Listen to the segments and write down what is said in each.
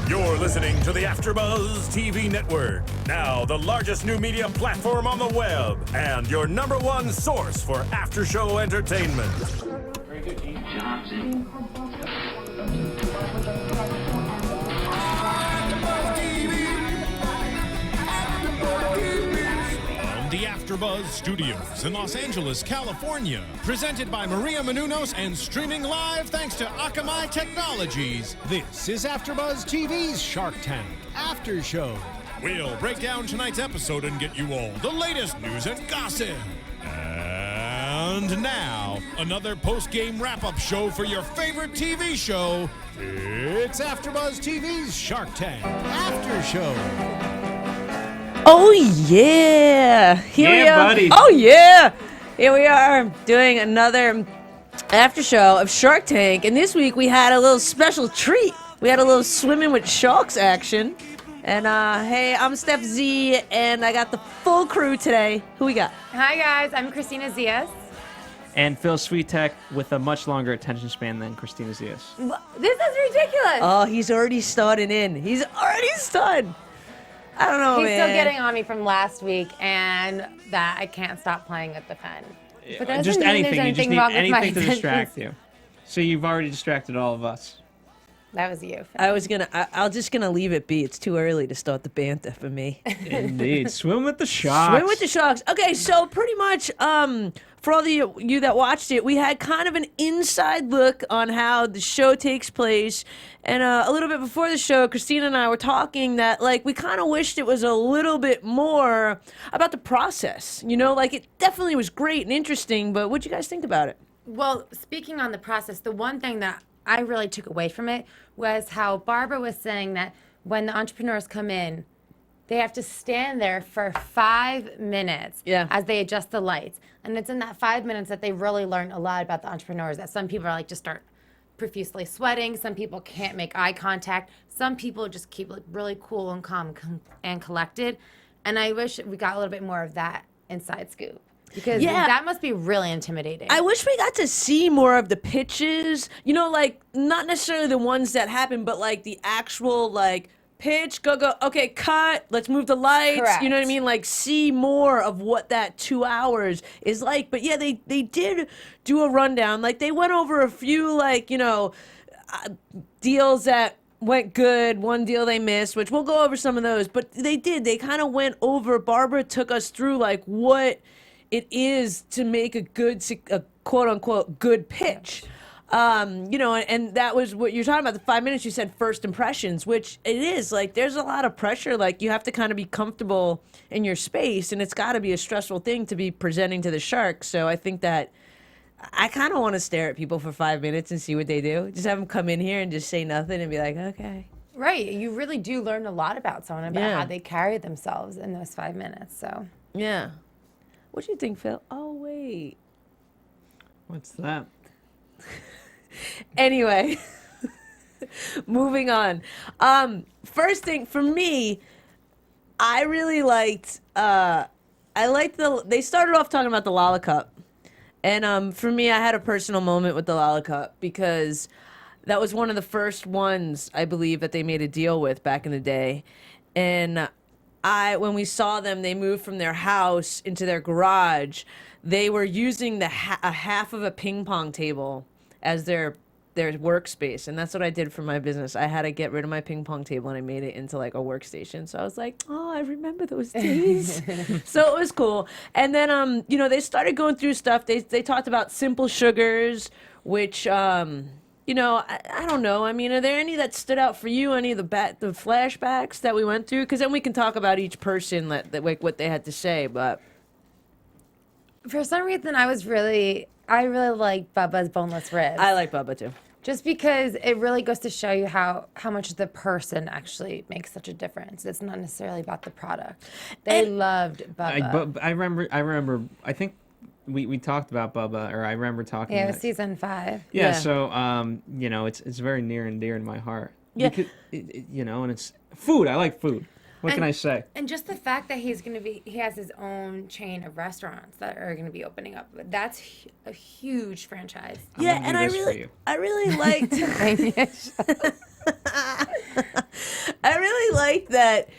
You're listening to the AFTERBUZZ TV network, now the largest new media platform on the web, and your #1 source for after-show entertainment. Very good, Dean. The AFTERBUZZ Studios in Los Angeles, California. Presented by Maria Menounos and streaming live thanks to Akamai Technologies. This is AFTERBUZZ TV's Shark Tank After Show. We'll break down tonight's episode and get you all the latest news and gossip. And now, another post-game wrap-up show for your favorite TV show. It's AFTERBUZZ TV's Shark Tank After Show. Oh yeah! Here we are. Buddy. Oh yeah! Here we are doing another after show of Shark Tank, and this week we had a little special treat. We had a little swimming with sharks action. And hey, I'm Stef Z, and I got the full crew today. Who we got? Hi guys, I'm Kristina Zias. And Phil Svitek with a much longer attention span than Kristina Zias. This is ridiculous. Oh, he's already starting in. He's already started. I don't know, He's man. still getting on me from last week, and that I can't stop playing with the pen. But that Just doesn't mean anything. there's You just anything need wrong with my anything to attention distract you. So you've already distracted all of us. That was you. I'll just gonna leave it be. It's too early to start the banter for me. Indeed. Swim with the sharks. Swim with the sharks. Okay, so pretty much, for all of you that watched it, we had kind of an inside look on how the show takes place. And a little bit before the show, Kristina and I were talking that, like, we kind of wished it was a little bit more about the process. You know, like, it definitely was great and interesting, but what'd you guys think about it? Well, speaking on the process, the one thing that I really took away from it was how Barbara was saying that when the entrepreneurs come in, they have to stand there for 5 minutes as they adjust the lights. And it's in that 5 minutes that they really learn a lot about the entrepreneurs, that some people are like just start profusely sweating. Some people can't make eye contact. Some people just keep like really cool and calm and collected. And I wish we got a little bit more of that inside scoop. Because that must be really intimidating. I wish we got to see more of the pitches. You know, like, not necessarily the ones that happen, but, like, the actual, like, pitch, go, okay, cut, let's move the lights. Correct. You know what I mean? Like, see more of what that 2 hours is like. But, yeah, they did do a rundown. Like, they went over a few, like, you know, deals that went good, one deal they missed, which we'll go over some of those. But they did. They kind of went over. Barbara took us through, like, what it is to make a quote unquote good pitch. You know, and that was what you're talking about, the 5 minutes. You said first impressions, which it is like, there's a lot of pressure. Like, you have to kind of be comfortable in your space, and it's got to be a stressful thing to be presenting to the sharks. So I think that I kind of want to stare at people for 5 minutes and see what they do. Just have them come in here and just say nothing and be like, okay. Right. You really do learn a lot about someone, about how they carry themselves in those 5 minutes. So yeah. What do you think, Phil? Oh, wait. What's that? Anyway, moving on. First thing for me, I really liked. They started off talking about the Lollipop, and for me, I had a personal moment with the Lollipop because that was one of the first ones I believe that they made a deal with back in the day, and when we saw them, they moved from their house into their garage. They were using a half of a ping pong table as their workspace, and that's what I did for my business. I had to get rid of my ping pong table, and I made it into like a workstation. So I was like, oh, I remember those days. So it was cool. And then, you know, they started going through stuff. They talked about simple sugars, which, you know, I don't know. I mean, are there any that stood out for you? Any of the flashbacks that we went through? Because then we can talk about each person, like what they had to say. But for some reason, I really like Bubba's boneless ribs. I like Bubba too. Just because it really goes to show you how much the person actually makes such a difference. It's not necessarily about the product. They loved Bubba. I remember. I think we talked about Bubba, or I remember talking. Yeah, it about was season 5. Yeah. So you know, it's very near and dear in my heart. Yeah. Because, you know, and it's food. I like food. What can I say? And just the fact that he has his own chain of restaurants that are going to be opening up. That's a huge franchise. Yeah, and I really liked. I really like that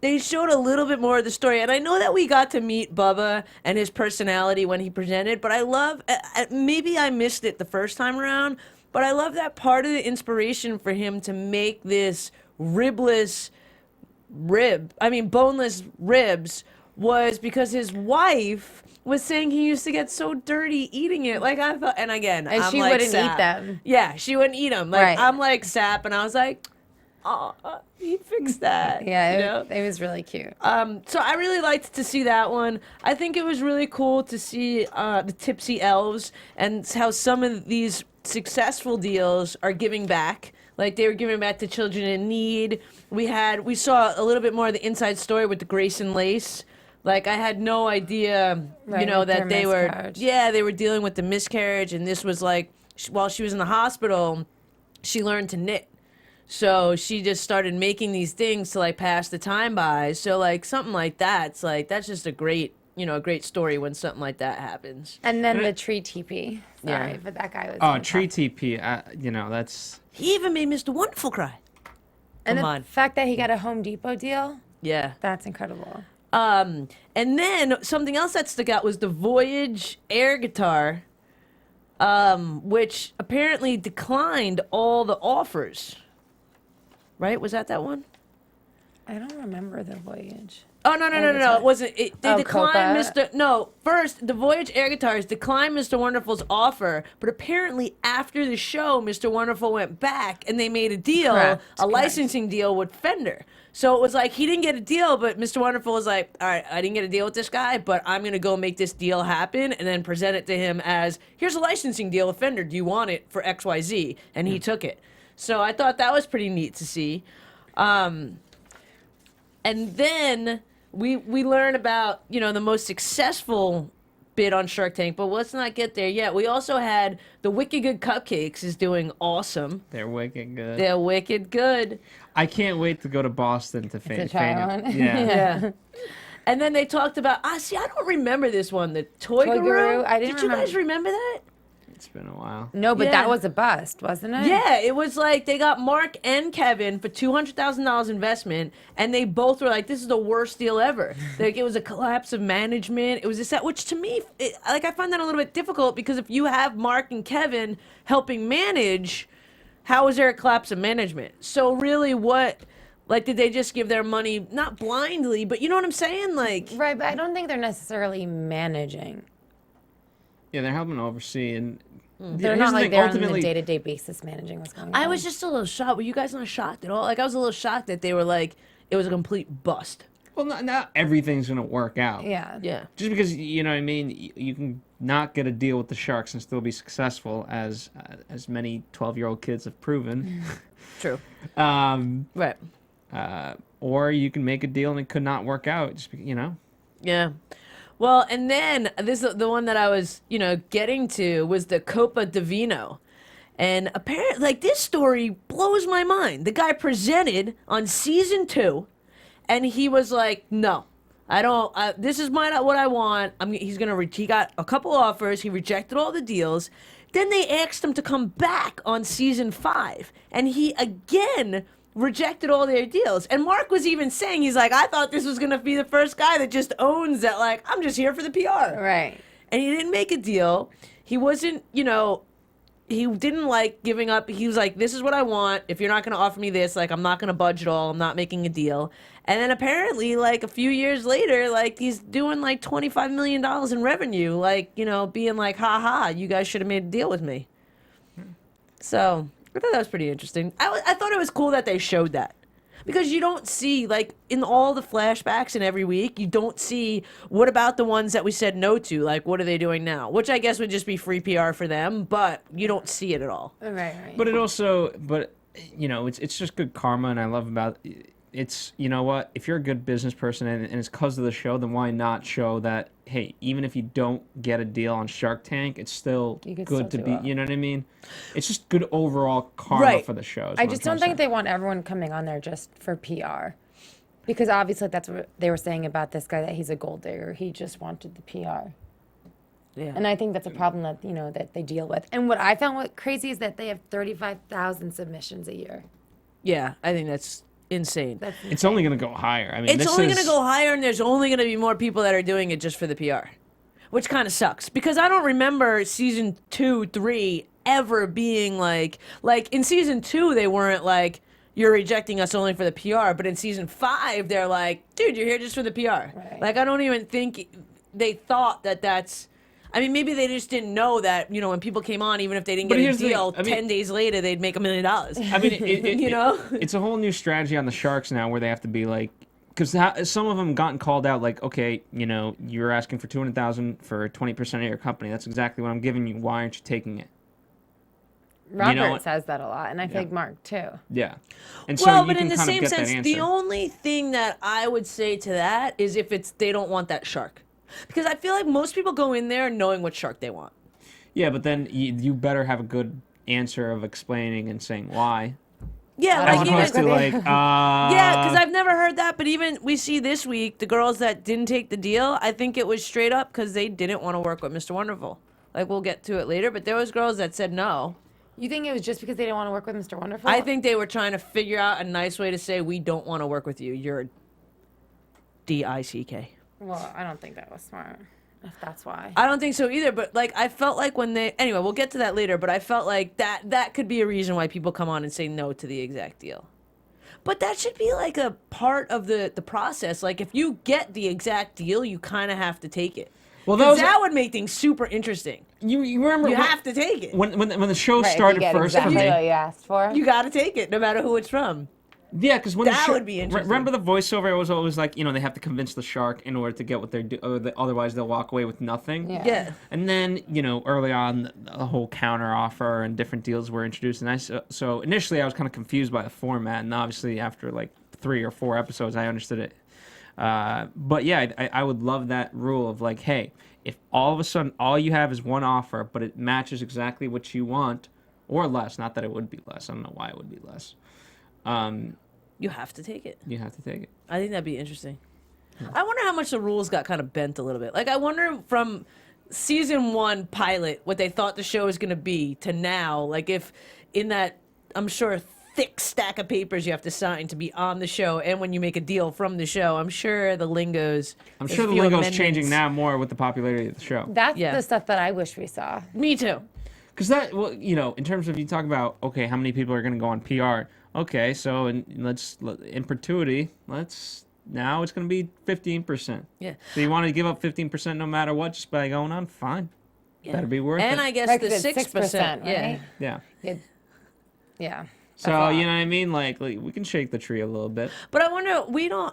they showed a little bit more of the story. And I know that we got to meet Bubba and his personality when he presented, but I love, maybe I missed it the first time around, but I love that part of the inspiration for him to make this boneless ribs was because his wife was saying he used to get so dirty eating it. Like I thought, and again, And I'm she like wouldn't Sap. eat them. Yeah, she wouldn't eat them. Like Right. I'm like Sap, and I was like, oh, he fixed that. Yeah, you know? it was really cute. So I really liked to see that one. I think it was really cool to see the Tipsy Elves and how some of these successful deals are giving back. Like they were giving back to children in need. We saw a little bit more of the inside story with the Grace and Lace. Like I had no idea, Right, that with their they were, miscarriage. they were dealing with the miscarriage, and this was like while she was in the hospital, she learned to knit. So she just started making these things to like pass the time by. So like something like that's just a great, a great story when something like that happens. And then the tree teepee. Sorry, Yeah. but that guy was. Oh, tree fantastic. TP. That's He even made Mr. Wonderful cry. And Come the on. fact that he got a Home Depot deal, Yeah. that's incredible. And then something else that stuck out was the Voyage air guitar, which apparently declined all the offers. Right? Was that one? I don't remember the Voyage. Oh, no. It wasn't. They Oh, declined Copa? No, first, the Voyage Air Guitars declined Mr. Wonderful's offer, but apparently after the show, Mr. Wonderful went back and they made a deal, Correct. licensing deal with Fender. So it was like he didn't get a deal, but Mr. Wonderful was like, all right, I didn't get a deal with this guy, but I'm going to go make this deal happen and then present it to him as, here's a licensing deal with Fender. Do you want it for XYZ? And he took it. So I thought that was pretty neat to see. And then we learn about, the most successful bid on Shark Tank, but let's not get there yet. We also had the Wicked Good Cupcakes is doing awesome. they're wicked good. They're wicked good. I can't wait to go to Boston to try fan one. it. Yeah. Yeah. And then they talked about, I don't remember this one, the Toy Guru. Guru, I didn't Did you guys remember that? It's been a while. No, but Yeah. that was a bust, wasn't it? Yeah, it was like they got Mark and Kevin for $200,000 investment, and they both were like, "This is the worst deal ever." Like it was a collapse of management. It was a set, which to me, I find that a little bit difficult because if you have Mark and Kevin helping manage, how is there a collapse of management? So really, what? Like, did they just give their money not blindly, but you know what I'm saying? Like, Right, but I don't think they're necessarily managing. Yeah, they're helping oversee, and They're here's not the like thing, they're on a ultimately, day-to-day basis managing what's going on. I was just a little shocked. Were you guys not shocked at all? Like, I was a little shocked that they were like, it was a complete bust. well, not everything's gonna work out. Yeah. Yeah. Just because you know what I mean, you can not get a deal with the Sharks and still be successful, as many 12-year-old kids have proven. True. um, Right. or you can make a deal and it could not work out. Yeah. Well, and then the one that I was, getting to was the Copa Divino. And apparently, like, this story blows my mind. The guy presented on season 2, and he was like, no, I don't, this is what I want. He got a couple offers. He rejected all the deals. Then they asked him to come back on season 5, and he again rejected all their deals. And Mark was even saying, he's like, I thought this was going to be the first guy that just owns that, like, I'm just here for the PR. Right. And he didn't make a deal. He wasn't, he didn't like giving up. He was like, this is what I want. If you're not going to offer me this, like, I'm not going to budge at all. I'm not making a deal. And then apparently, like, a few years later, like, he's doing like $25 million in revenue. Like, being like, ha, you guys should have made a deal with me. So I thought that was pretty interesting. I thought it was cool that they showed that. Because you don't see, like, in all the flashbacks in every week, you don't see, what about the ones that we said no to? Like, what are they doing now? Which I guess would just be free PR for them, but you don't see it at all. Right. But it's just good karma, and I love about it's, you know what, if you're a good business person and it's because of the show, then why not show that, hey, even if you don't get a deal on Shark Tank, it's still You could good still to do be, it. you know what I mean? It's just good overall karma Right. for the show. I just don't think they want everyone coming on there just for PR. Because obviously that's what they were saying about this guy, that he's a gold digger. He just wanted the PR. Yeah. And I think that's a problem that, that they deal with. And what I found crazy is that they have 35,000 submissions a year. Yeah, I think that's insane. It's only going to go higher. I mean, It's this only is, going to go higher, and there's only going to be more people that are doing it just for the PR, which kind of sucks because I don't remember season 2, 3 ever being like in season 2 they weren't like you're rejecting us only for the PR, but in season 5 they're like, dude, you're here just for the PR. Right. Like I don't even think they thought that that's. I mean, maybe they just didn't know that, you know, when people came on, even if they didn't But get a here's the thing, deal, I mean- 10 days later, they'd make $1 million. I mean, You know? it's a whole new strategy on the Sharks now where they have to be like, because some of them gotten called out like, okay, you know, you're asking for $200,000 for 20% of your company. That's exactly what I'm giving you. Why aren't you taking it? Robert says that a lot, and I think Mark too. Yeah. And so Well, you but can in the kind of same get that sense, answer. the only thing that I would say to that is if they don't want that shark. Because I feel like most people go in there knowing what shark they want. Yeah, but then you better have a good answer of explaining and saying why. Yeah, I As like don't opposed to even, like, yeah, because I've never heard that. But even we see this week the girls that didn't take the deal. I think it was straight up because they didn't want to work with Mr. Wonderful. Like we'll get to it later, but there was girls that said no. You think it was just because they didn't want to work with Mr. Wonderful? I think they were trying to figure out a nice way to say we don't want to work with you. You're a DICK. Well, I don't think that was smart. If that's why. I don't think so either, but like I felt like when they anyway, we'll get to that later, but I felt like that could be a reason why people come on and say no to the exact deal. But that should be like a part of the process. Like if you get the exact deal, you kind of have to take it. Well, 'Cause that was that would make things super interesting. you remember You when, have to take it. when the show Right, if you started get first exactly for me. what you asked for. You got to take it, no matter who it's from. Yeah, because when That the show, would be interesting. Remember the voiceover was always like, you know, they have to convince the shark in order to get what they're otherwise they'll walk away with nothing. Yeah. And then, you know, early on, the whole counter offer and different deals were introduced. And so initially I was kind of confused by the format. And obviously after like 3 or 4 episodes, I understood it. But yeah, I would love that rule of like, hey, if all of a sudden all you have is one offer, but it matches exactly what you want or less, not that it would be less. I don't know why it would be less. You have to take it. You have to take it. I think that'd be interesting. I wonder how much the rules got kind of bent a little bit. Like, I wonder from season 1 pilot what they thought the show was going to be to now. Like, if in that, I'm sure, thick stack of papers you have to sign to be on the show, and when you make a deal from the show, I'm sure the lingo's. I'm there's sure a the few lingo's amendments. changing now more with the popularity of the show. That's Yeah. the stuff that I wish we saw. Me too. Because that, well, you know, in terms of you talk about, okay, how many people are going to go on PR? Okay, so in perpetuity, now it's going to be 15%. Yeah. So you want to give up 15% no matter what just by going on? Fine. Yeah. Better be worth And it. I guess Right, the 'cause it's 6%. Yeah. right? Yeah. Yeah. So, That's a you know lot. what I mean? Like, we can shake the tree a little bit. But I wonder,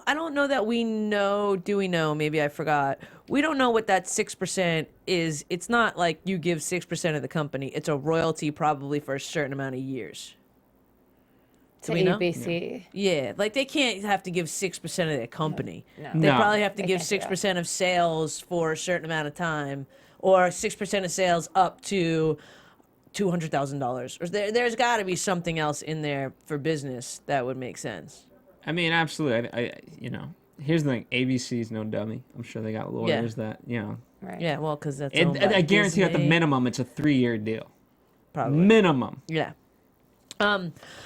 I don't know that we know, do we know? Maybe I forgot. We don't know what that 6% is. It's not like you give 6% of the company. It's a royalty probably for a certain amount of years. To we know? ABC. Yeah, like they can't have to give 6% of their company. No. They No. probably have to They give can't do that. 6% of sales for a certain amount of time, or 6% of sales up to $200,000. Or there's got to be something else in there for business that would make sense. I mean, absolutely. I you know, here's the thing. ABC's no dummy. I'm sure they got lawyers that, you know. Right. Yeah, well, because that's And owned by I guarantee at the Disney, minimum, it's a 3-year deal. probably. Minimum. Yeah.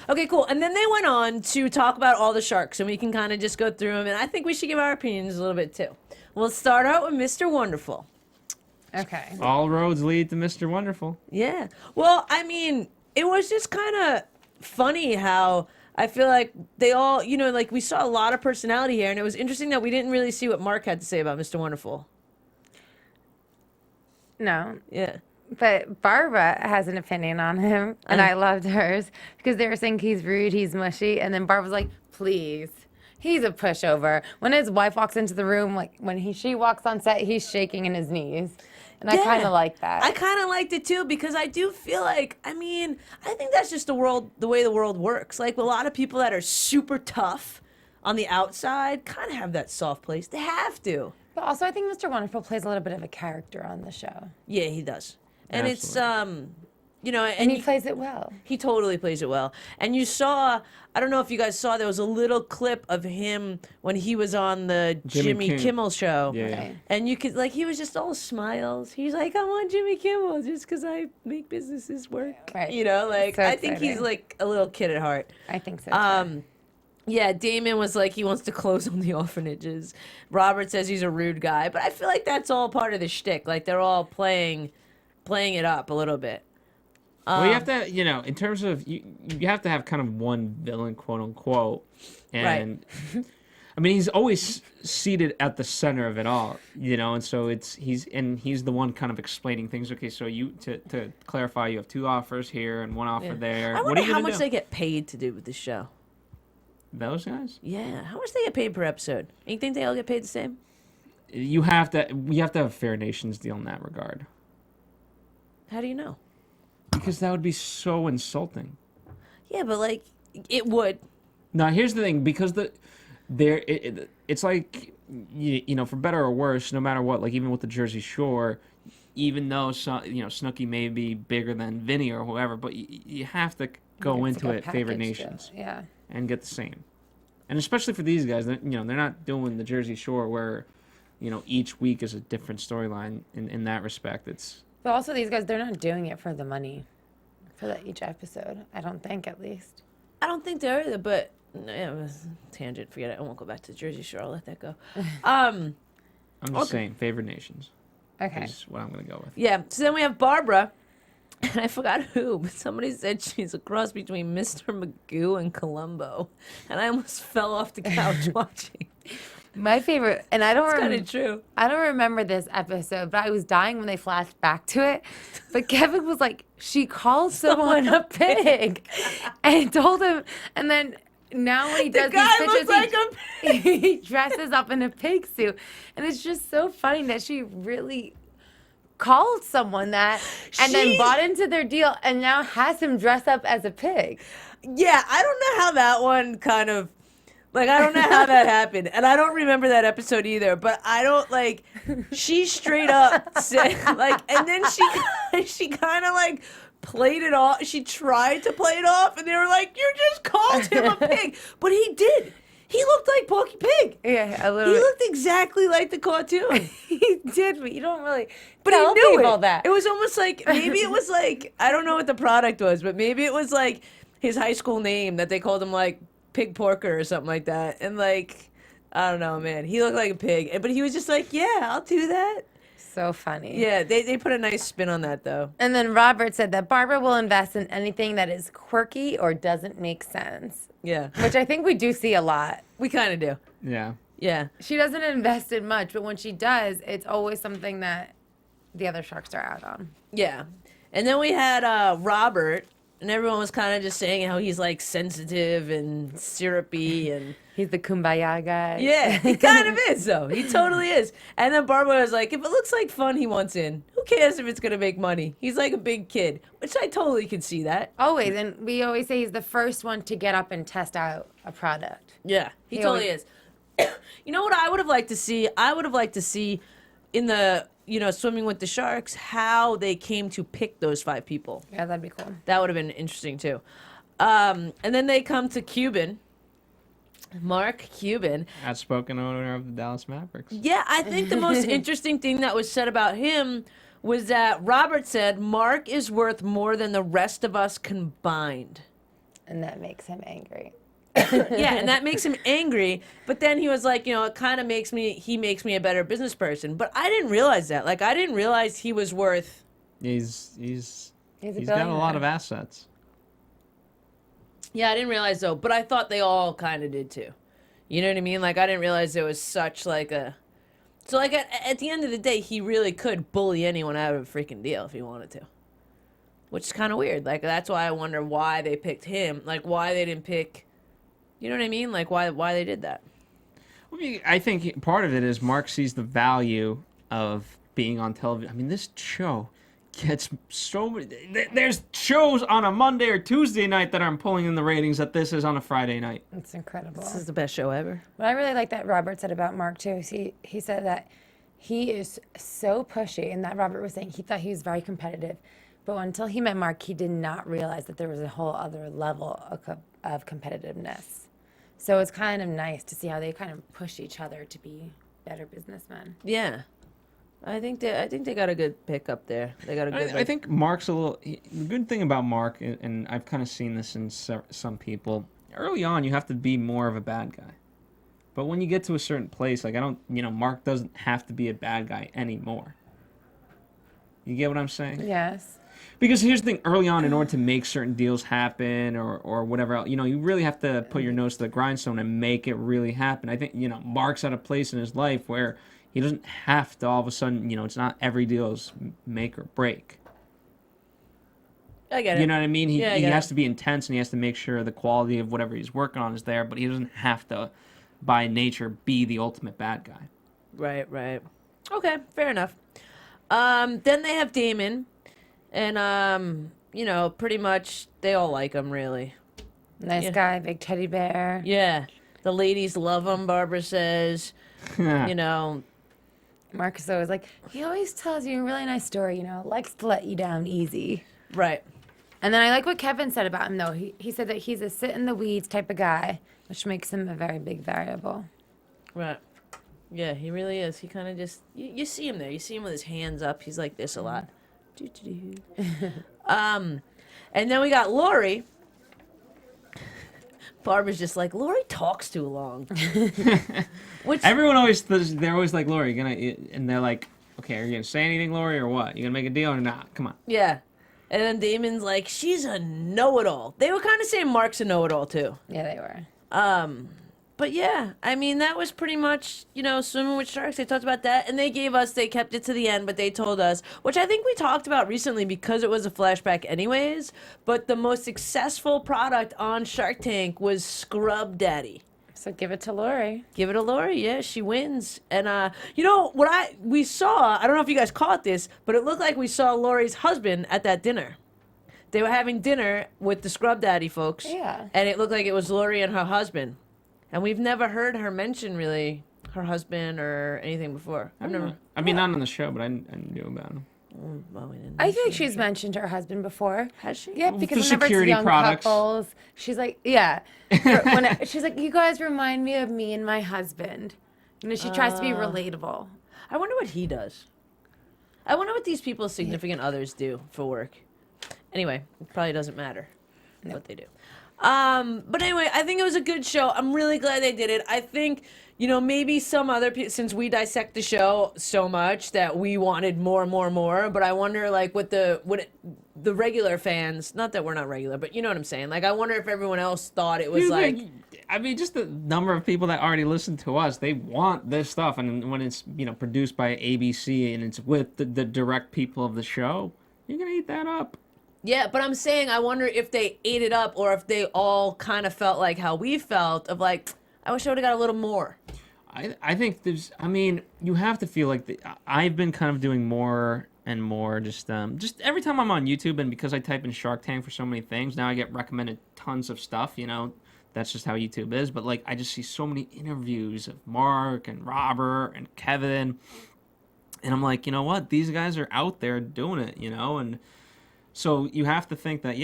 Okay, cool. And then they went on to talk about all the sharks, and we can kind of just go through them. And I think we should give our opinions a little bit too. We'll start out with Mr. Wonderful. Okay. All roads lead to Mr. Wonderful. Yeah. Well, I mean, it was just kind of funny how I feel like they all, you know, like we saw a lot of personality here, and it was interesting that we didn't really see what Mark had to say about Mr. Wonderful. No. Yeah. But Barbara has an opinion on him, and I loved hers because they were saying he's rude, he's mushy, and then Barbara's like, please. He's a pushover. When his wife walks into the room, like when she walks on set, he's shaking in his knees. And I kind of like that. I kind of liked it too because I do feel like, I mean, I think that's just the way the world works. Like a lot of people that are super tough on the outside kind of have that soft place. They have to. But also, I think Mr. Wonderful plays a little bit of a character on the show. Yeah, he does. And Absolutely. it's, you know, And he plays it well. He totally plays it well. And you saw, I don't know if you guys saw, there was a little clip of him when he was on the Jimmy Kimmel show. Yeah. Right. And you could, like, he was just all smiles. He's like, I'm on Jimmy Kimmel just because I make businesses work. Right. You know, like, So I think he's exciting. like a little kid at heart. I think so. Too. Yeah, Damon was like he wants to close on the orphanages. Robert says he's a rude guy, but I feel like that's all part of the shtick. Like they're all playing it up a little bit. Well, you have to, in terms of you have to have kind of one villain, quote unquote, and I mean he's always seated at the center of it all, and so he's the one kind of explaining things. Okay, so to clarify, you have 2 offers here and 1 offer there. I What wonder are you how gonna much do? they get paid to do with this show. Those guys? Yeah, how much they get paid per episode? You think they all get paid the same? We have to have a Fair Nations deal in that regard. How do you know? Because that would be so insulting. Yeah, but like it would. Now, here's the thing, because it's like, for better or worse, no matter what, like even with the Jersey Shore, even though Snooki may be bigger than Vinny or whoever, but you have to go into it favorite nations. Yeah. And get the same. And especially for these guys, they're not doing the Jersey Shore where, each week is a different storyline in that respect. But also these guys, they're not doing it for the money for each episode. I don't think, at least. I don't think they're either, but yeah, it was a tangent. Forget it. I won't go back to Jersey Shore. I'll let that go. I'm just saying, favorite nations. Okay. Is what I'm going to go with. Yeah. So then we have Barbara. And I forgot who, but somebody said she's a cross between Mr. Magoo and Columbo. And I almost fell off the couch watching. My favorite, and I don't It's kind of true. I don't remember this episode, but I was dying when they flashed back to it. But Kevin was like, she called someone a pig. And told him, and then now when he does these pictures, like he dresses up in a pig suit. And it's just so funny that she really called someone that and then bought into their deal and now has him dress up as a pig. Yeah, I don't know how that one kind of, like, I don't know how that happened. And I don't remember that episode either, but I don't, like, she straight up said, like, and then she kind of, like, played it off. She tried to play it off, and they were like, you just called him a pig. But he did. He looked like Porky Pig. Yeah, a little He bit. looked exactly like the cartoon. He did, but you don't really But he tell knew people it. that. It was almost like, maybe it was like, I don't know what the product was, but maybe it was like his high school name that they called him like Pig Porker or something like that. And like, I don't know, man. He looked like a pig. But he was just like, yeah, I'll do that. So funny. Yeah, they put a nice spin on that though. And then Robert said that Barbara will invest in anything that is quirky or doesn't make sense, Yeah. which I think we do see a lot. We kind of do. Yeah. Yeah. She doesn't invest in much, but when she does, it's always something that the other sharks are out on. Yeah. And then we had Robert, and everyone was kind of just saying how he's like sensitive and syrupy and He's the kumbaya guy. yeah, he kind of is though. He totally is. And then Barbara was like, if it looks like fun, he wants in. Who cares if it's gonna make money? He's like a big kid, which I totally can see that. Always. And we always say he's the first one to get up and test out a product. Yeah, he He totally always- is. You know what I would have liked to see? I would have liked to see in the swimming with the sharks how they came to pick those 5 people. Yeah, that'd be cool. That would have been interesting too. And then they come to Cuban. Mark Cuban. Outspoken owner of the Dallas Mavericks. Yeah, I think the most interesting thing that was said about him was that Robert said Mark is worth more than the rest of us combined. And that makes him angry. Yeah, and that makes him angry. But then he was like, it kind of makes me a better business person. But I didn't realize that. Like, I didn't realize he was worth. He's got a lot billionaire. of assets. Yeah, I didn't realize though. But I thought they all kind of did too. You know what I mean? Like, I didn't realize there was such like a. So like at the end of the day, he really could bully anyone out of a freaking deal if he wanted to. Which is kind of weird. Like, that's why I wonder why they picked him. Like, why they didn't pick. You know what I mean? Like, why they did that. I think part of it is Mark sees the value of being on television. I mean, this show gets so many. There's shows on a Monday or Tuesday night that aren't pulling in the ratings that this is on a Friday night. It's incredible. This is the best show ever. What I really like that Robert said about Mark too is he said that he is so pushy, and that Robert was saying he thought he was very competitive, but until he met Mark, he did not realize that there was a whole other level of competitiveness. So it's kind of nice to see how they kind of push each other to be better businessmen. Yeah. I think they got a good pick up there. They got a good. I think Mark's a little. The good thing about Mark, and I've kind of seen this in some people, early on you have to be more of a bad guy. But when you get to a certain place, like Mark doesn't have to be a bad guy anymore. You get what I'm saying? Yes. Because here's the thing, early on, in order to make certain deals happen or whatever else, you really have to put your nose to the grindstone and make it really happen. I think, Mark's at a place in his life where he doesn't have to all of a sudden, it's not every deal is make or break. I get it. You know what I mean? He Yeah, has to be intense and he has to make sure the quality of whatever he's working on is there, but he doesn't have to, by nature, be the ultimate bad guy. Right. Okay, fair enough. Then they have Damon, and pretty much they all like him, really. Nice guy, big teddy bear. Yeah, the ladies love him. Barbara says, Mark is always like, he always tells you a really nice story, likes to let you down easy. right. And then I like what Kevin said about him, though. He said that he's a sit-in-the-weeds type of guy, which makes him a very big variable. Right. Yeah, he really is. He kind of just you see him there. You see him with his hands up. He's like this a lot. And then we got Lori. Barbara's just like, Lori talks too long. Which Everyone they're always like, Lori, and they're like, okay, are you gonna say anything, Lori, or what? You gonna make a deal or not? Come on. yeah. And then Damon's like, she's a know-it-all. They were kind of saying Mark's a know-it-all too. Yeah, they were. But yeah, I mean, that was pretty much, swimming with sharks. They talked about that, and they kept it to the end, but they told us, which I think we talked about recently because it was a flashback anyways, but the most successful product on Shark Tank was Scrub Daddy. So give it to Lori. Give it to Lori, yeah, she wins. And, we saw, I don't know if you guys caught this, but it looked like we saw Lori's husband at that dinner. They were having dinner with the Scrub Daddy folks. Yeah. And it looked like it was Lori and her husband. And we've never heard her mention, really, her husband or anything before. I've never. I mean, not on the show, but I knew about him. Well, we didn't. I think she's mentioned her husband before. Has she? Yeah, For because whenever it's security young products. couples, she's like, yeah. She's like, you guys remind me of me and my husband. She tries to be relatable. I wonder what he does. I wonder what these people's significant others do for work. Anyway, it probably doesn't matter what they do. But anyway, I think it was a good show. I'm really glad they did it. I think, maybe some other people, since we dissect the show so much that we wanted more, but I wonder, like, the regular fans, not that we're not regular, but you know what I'm saying? Like, I wonder if everyone else thought it was just the number of people that already listen to us, they want this stuff. And when it's, produced by ABC and it's with the direct people of the show, you're going to eat that up. Yeah, but I'm saying I wonder if they ate it up or if they all kind of felt like how we felt of like, I wish I would have got a little more. I think you have to feel like I've been kind of doing more and more just every time I'm on YouTube, and because I type in Shark Tank for so many things, now I get recommended tons of stuff, that's just how YouTube is. But like, I just see so many interviews of Mark and Robert and Kevin, and I'm like, you know what? These guys are out there doing it, and so you have to think that,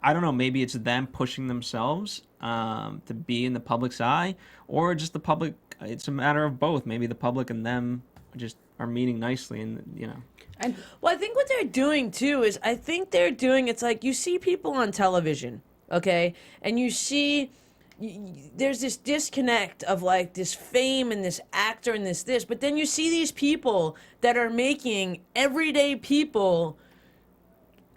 I don't know, maybe it's them pushing themselves to be in the public's eye, or just the public. It's a matter of both. Maybe the public and them just are meeting nicely, and Well, I think what they're doing too is it's like you see people on television, okay, and you see there's this disconnect of like this fame and this actor and this, but then you see these people that are making everyday people,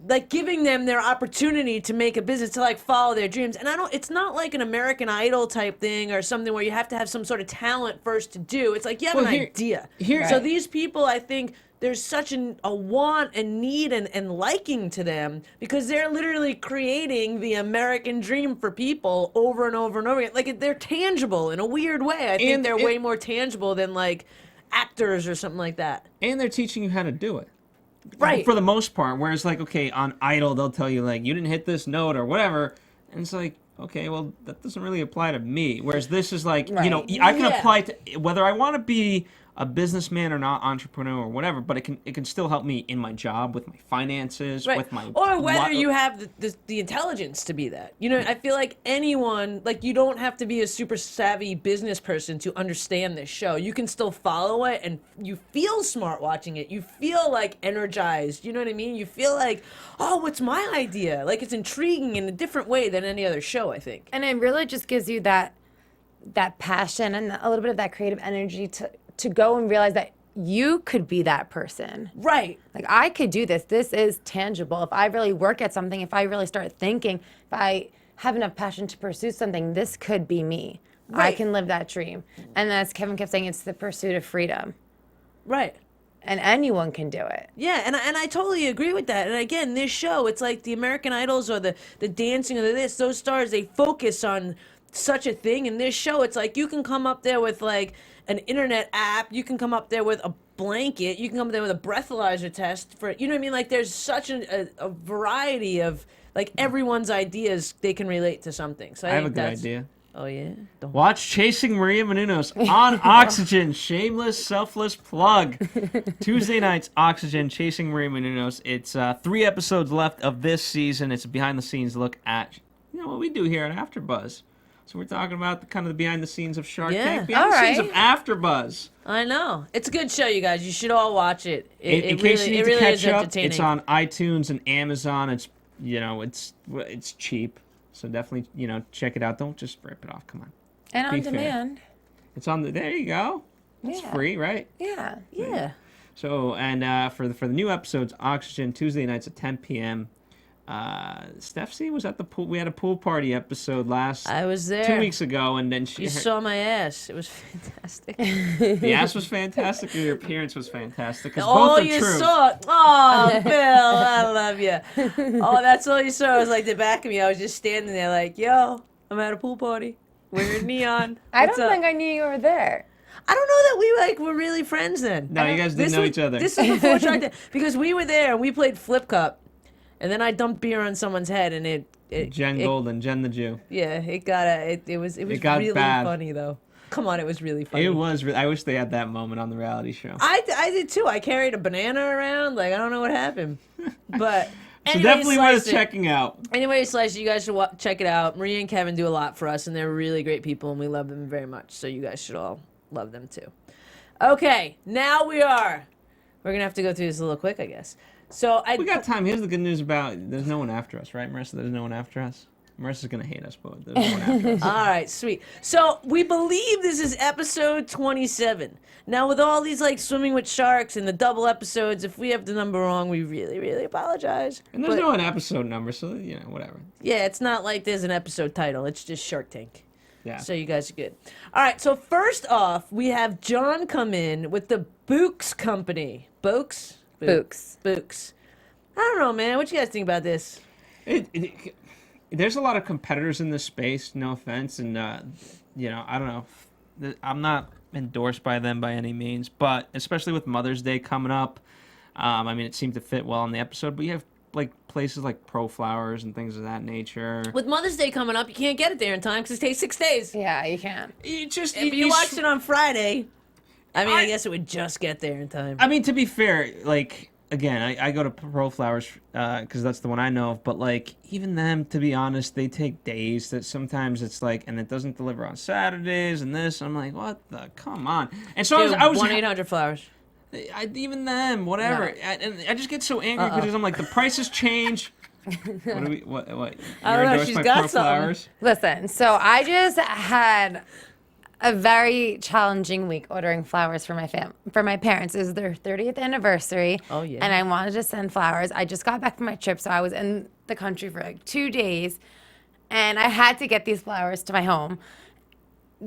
like giving them their opportunity to make a business, to like follow their dreams. And it's not like an American Idol type thing or something where you have to have some sort of talent first to do. It's like you have an idea. So these people, I think there's such a want and need and liking to them because they're literally creating the American dream for people over and over and over again. Like they're tangible in a weird way. I think they're way more tangible than like actors or something like that. And they're teaching you how to do it. Right. For the most part, whereas like, okay, on Idol, they'll tell you like, you didn't hit this note or whatever. And it's like, okay, well, that doesn't really apply to me. Whereas this is like, I can apply to whether I want to be a businessman or not entrepreneur or whatever, but it can still help me in my job with my finances, Right. with my or whether you have the intelligence to be that. You know, I feel like anyone, like you don't have to be a super savvy business person to understand this show. You can still follow it and you feel smart watching it. You feel like energized. You know what I mean? You feel like, oh, what's my idea? Like it's intriguing in a different way than any other show, I think. And it really just gives you that passion and a little bit of that creative energy to go and realize that you could be that person. Right. Like, I could do this. This is tangible. If I really work at something, if I really start thinking, if I have enough passion to pursue something, this could be me. I Right. can live that dream. And as Kevin kept saying, it's the pursuit of freedom. Right. And anyone can do it. Yeah, and I totally agree with that. And again, this show, it's like the American Idols or the dancing or this, those stars, they focus on such a thing. In this show, it's like you can come up there with like an internet app, you can come up there with a blanket, you can come up there with a breathalyzer test for, you know what I mean? Like there's such a variety of like everyone's ideas, they can relate to something. So I I have a think good that's, idea. Oh yeah? Don't Watch Chasing Maria Menounos on Oxygen. Shameless, selfless plug. Tuesday nights, Oxygen, Chasing Maria Menounos. It's 3 episodes left of this season. It's a behind-the-scenes look at, what we do here at AfterBuzz. So we're talking about the kind of the behind-the-scenes of Shark Yeah. Tank, behind-the-scenes of Alright. AfterBuzz. I know. It's a good show, you guys. You should all watch it. In case you need to catch is up, entertaining. it's on iTunes and Amazon. It's it's cheap, so definitely check it out. Don't just rip it off. Come on, And on Be fair. demand. it's on the. There you go. It's Yeah. free, right? Yeah. Yeah. So for the new episodes, Oxygen Tuesday nights at 10 p.m. Stef Z was at the pool. We had a pool party episode I was there. 2 weeks ago, and then You saw my ass. It was fantastic. the ass was fantastic. Your appearance was fantastic. 'Cause All both are you true. saw. Oh, Bill, I love you. Oh, that's all you saw. It was like the back of me. I was just standing there like, yo, I'm at a pool party. We're neon. I What's don't up? think I knew you were there. I don't know that we were really friends then. No, you guys didn't This know was- each other. This is before Shark Tank because we were there and we played flip cup, and then I dumped beer on someone's head and it Jen Golden, Jen the Jew. yeah, it was got really bad. funny though. Come on, it was really funny. It was. I wish they had that moment on the reality show. I did too. I carried a banana around. Like I don't know what happened, but. So Anyway, definitely worth Slice It. checking out. Anyway, Slice, you guys should check it out. Maria and Kevin do a lot for us, and they're really great people, and we love them very much. So you guys should all love them too. Okay, now we're gonna have to go through this a little quick, I guess. So We got time. Here's the good news about there's no one after us, right, Marissa? There's no one after us. Marissa's gonna hate us, but there's no one after us. All right, sweet. So we believe this is episode 27. Now, with all these like swimming with sharks and the double episodes, if we have the number wrong, we really, really apologize. And there's But, no an episode number, so whatever. yeah, it's not like there's an episode title. It's just Shark Tank. Yeah. So you guys are good. All right, so first off, we have John come in with the Books Company. Books? Books. Books. I don't know, man. What you guys think about this? There's a lot of competitors in this space. No offense, and I don't know. I'm not endorsed by them by any means, but especially with Mother's Day coming up, I mean, it seemed to fit well in the episode. But you have like places like Pro Flowers and things of that nature. With Mother's Day coming up, you can't get it there in time because it takes 6 days. Yeah, you can. If you watched it on Friday, I guess it would just get there in time. I mean, to be fair, like, again, I go to Pro Flowers because that's the one I know of, but, like, even them, to be honest, they take days that sometimes it's like, and it doesn't deliver on Saturdays and this. I'm like, what the? Come on. And so Dude, I was 1-800-Flowers. even them, whatever. No. And I just get so angry because I'm like, the prices change. What? You're I don't know, endorsed she's by got Pro something. Flowers? Listen, so I just had a very challenging week ordering flowers for my parents. It was their 30th anniversary. Oh, yeah. And I wanted to send flowers. I just got back from my trip, so I was in the country for like 2 days, and I had to get these flowers to my home.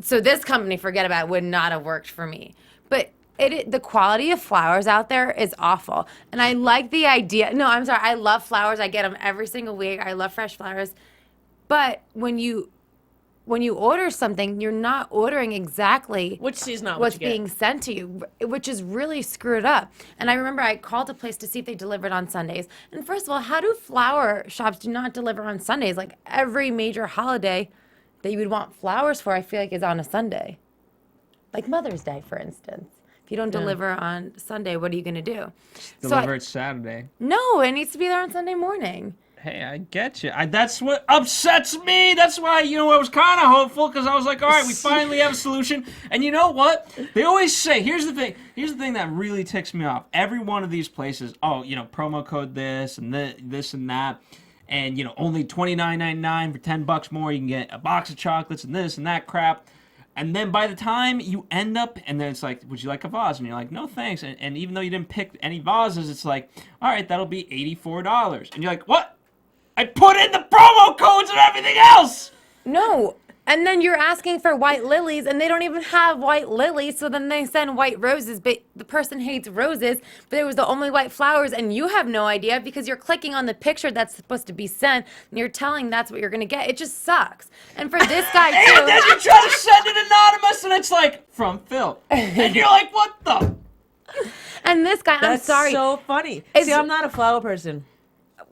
So this company, forget about it, would not have worked for me. But the quality of flowers out there is awful. And I like the idea. No, I'm sorry. I love flowers. I get them every single week. I love fresh flowers. But when you order something, you're not ordering exactly Which is not what what's you get. being sent to you, which is really screwed up. And I remember I called a place to see if they delivered on Sundays. And first of all, how do flower shops do not deliver on Sundays? Like every major holiday that you would want flowers for, I feel like is on a Sunday. Like Mother's Day, for instance. If you don't deliver on Sunday, what are you going to do? Deliver it Saturday. No, it needs to be there on Sunday morning. Hey, I get you. That's what upsets me. That's why, I was kind of hopeful because I was like, all right, we finally have a solution. And you know what? They always say, here's the thing that really ticks me off. Every one of these places, promo code this and this and that. And, only $29.99 for $10 more. You can get a box of chocolates and this and that crap. And then by the time you end up, and then it's like, would you like a vase? And you're like, no, thanks. And even though you didn't pick any vases, it's like, all right, that'll be $84. And you're like, what? I put in the promo codes and everything else! No. And then you're asking for white lilies, and they don't even have white lilies, so then they send white roses, but the person hates roses, but it was the only white flowers, and you have no idea because you're clicking on the picture that's supposed to be sent, and you're telling that's what you're going to get. It just sucks. And for this guy, too... And then you try to send it anonymous, and it's like, from Phil. And you're like, what the... And this guy, I'm sorry. That's so funny. See, I'm not a flower person.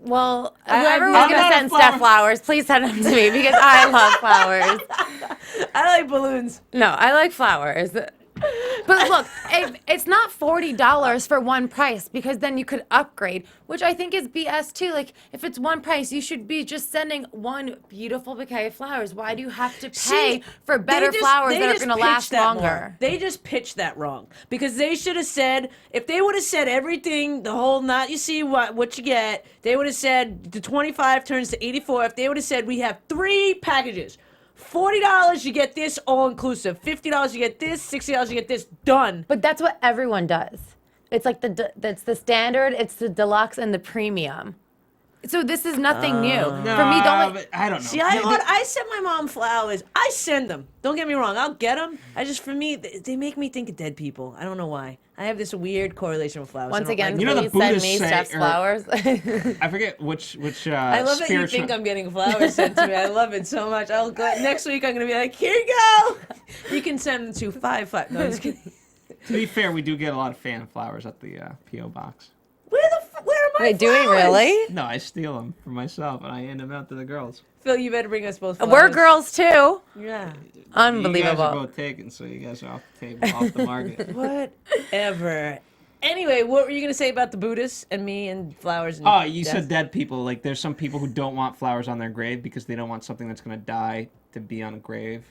Well, whoever was going to send Steph flowers, please send them to me because I love flowers. I like balloons. No, I like flowers. But look, it's not $40 for one price because then you could upgrade, which I think is BS too. Like, if it's one price, you should be just sending one beautiful bouquet of flowers. Why do you have to pay for better flowers that are going to last longer? They just pitched that wrong because they should have said, if they would have said everything, the whole not you see what you get, they would have said the 25 turns to 84. If they would have said we have 3 packages. $40 you get this all inclusive. $50 you get this. $60 you get this. Done. But that's what everyone does. It's like that's the standard. It's the deluxe and the premium. So this is nothing new. No, For me, but I don't know. See, I send my mom flowers. I send them. Don't get me wrong. I'll get them. For me, they make me think of dead people. I don't know why. I have this weird correlation with flowers. Once again, the please send Buddhists me say, Steph's flowers. I forget which I love that you think I'm getting flowers sent to me. I love it so much. I'll go next week. I'm gonna be like, here you go. You can send them to 5. No, I'm just kidding. To be fair, we do get a lot of fan flowers at the P.O. box. Where are my Wait, do flowers? we really? No, I steal them for myself and I hand them out to the girls. Phil, you better bring us both flowers. We're girls too. Yeah. Unbelievable. You guys are both taken, so you guys are off the table, off the market. Whatever. Anyway, what were you gonna say about the Buddhists and me and flowers? And You said dead people. Like, there's some people who don't want flowers on their grave because they don't want something that's gonna die to be on a grave.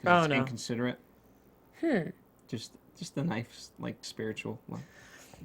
It's inconsiderate. Just a nice, like, spiritual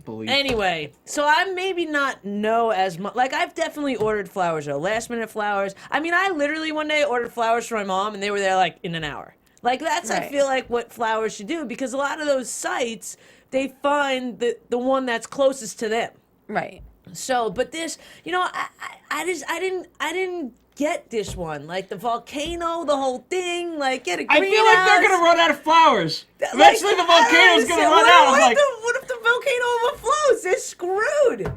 belief. Anyway, so I maybe not know as much. Like, I've definitely ordered flowers, or last-minute flowers. I mean, I literally one day ordered flowers for my mom, and they were there, like, in an hour. Like, that's, I feel like, what flowers should do, because a lot of those sites, they find the one that's closest to them. Right. So, but this, I didn't get this one. Like, the volcano, the whole thing, like, get a greenhouse. I feel like they're going to run out of flowers. Eventually the volcano's going to run out. What if the volcano overflows? They're screwed.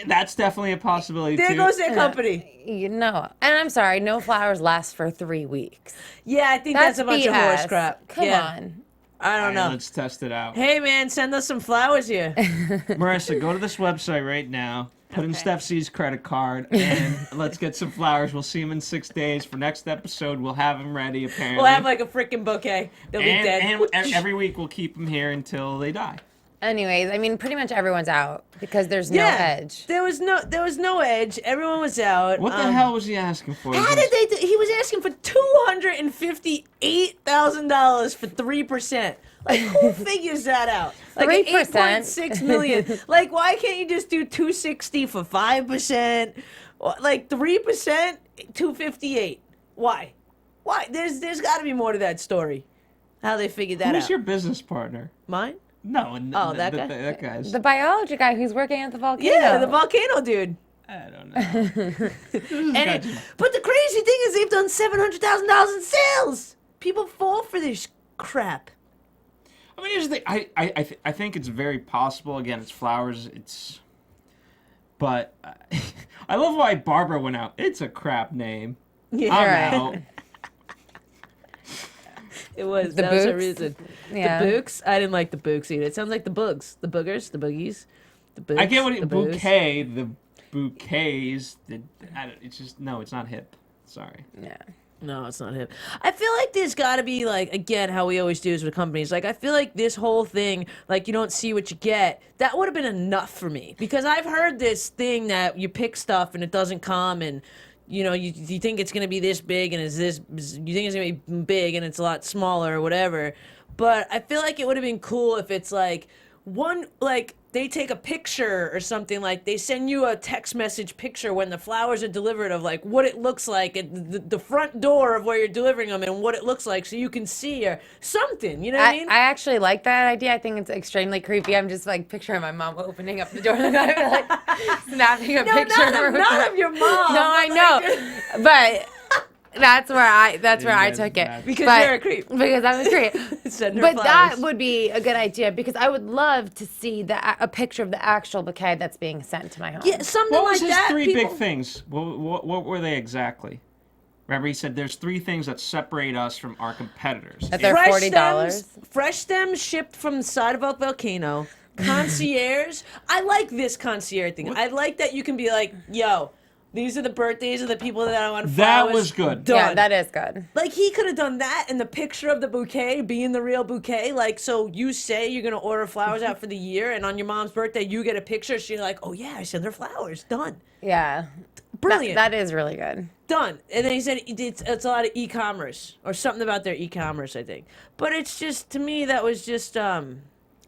That's definitely a possibility, There too. goes their company. And I'm sorry, no flowers last for 3 weeks. Yeah, I think that's a bunch of horse crap. Come on. I don't know. Let's test it out. Hey, man, send us some flowers here. Marissa, go to this website right now. Put in Stef Z's credit card, and let's get some flowers. We'll see him in 6 days. For next episode, we'll have him ready, apparently. We'll have, like, a freaking bouquet. They'll be dead. And every week, we'll keep them here until they die. Anyways, I mean, pretty much everyone's out because there's no edge. There was no edge. Everyone was out. What the hell was he asking for? How did they? He was asking for $258,000 for 3%. Like, who figures that out? Like 3%. 8.6 million. Like, why can't you just do 260 for 5%? Like 3%, 258. Why? There's got to be more to that story. How they figured that out. Who's your business partner? Mine? No, that guy? That guy's. The biology guy who's working at the volcano. Yeah, the volcano dude. I don't know. But the crazy thing is they've done $700,000 in sales. People fall for this crap. I mean, here's the thing. I think it's very possible. Again, it's flowers. But I love why Barbara went out. It's a crap name. Yeah, I'm out. It was. The That was a books? reason. Yeah. The books? I didn't like the books either. It sounds like the bugs. The boogers. The boogies. The books. I get what the booze. bouquet, the bouquets. It's just, no, it's not hip. Sorry. Yeah. No, it's not him. I feel like there's got to be, like, again, how we always do is with companies. Like, I feel like this whole thing, like, you don't see what you get, that would have been enough for me. Because I've heard this thing that you pick stuff and it doesn't come, and, you know, you think it's going to be this big and you think it's going to be big and it's a lot smaller or whatever. But I feel like it would have been cool if it's, like, they take a picture or something, like they send you a text message picture when the flowers are delivered of like what it looks like at the front door of where you're delivering them and what it looks like so you can see or something, you know what I mean? I actually like that idea. I think it's extremely creepy. I'm just like picturing my mom opening up the door and like snapping a picture. Not of your mom. No, I know. But that's where I took it. Because you're a creep. Because I'm a creep. Send her But flowers. that would be a good idea because I would love to see a picture of the actual bouquet that's being sent to my home. Yeah, something What like was his that. three people- big things? What were they exactly? Remember, he said there's 3 things that separate us from our competitors. That they're $40. Fresh stems shipped from the side of a volcano. Concierge. I like this concierge thing. I like that you can be like, yo, these are the birthdays of the people that I want flowers. That was good. Done. Yeah, that is good. Like, he could have done that and the picture of the bouquet being the real bouquet. Like, so you say you're going to order flowers out for the year, and on your mom's birthday, you get a picture. She's like, oh, yeah, I sent her flowers. Done. Yeah. Brilliant. That is really good. Done. And then he said it's a lot of e-commerce or something about their e-commerce, I think. But it's just, to me, that was just, I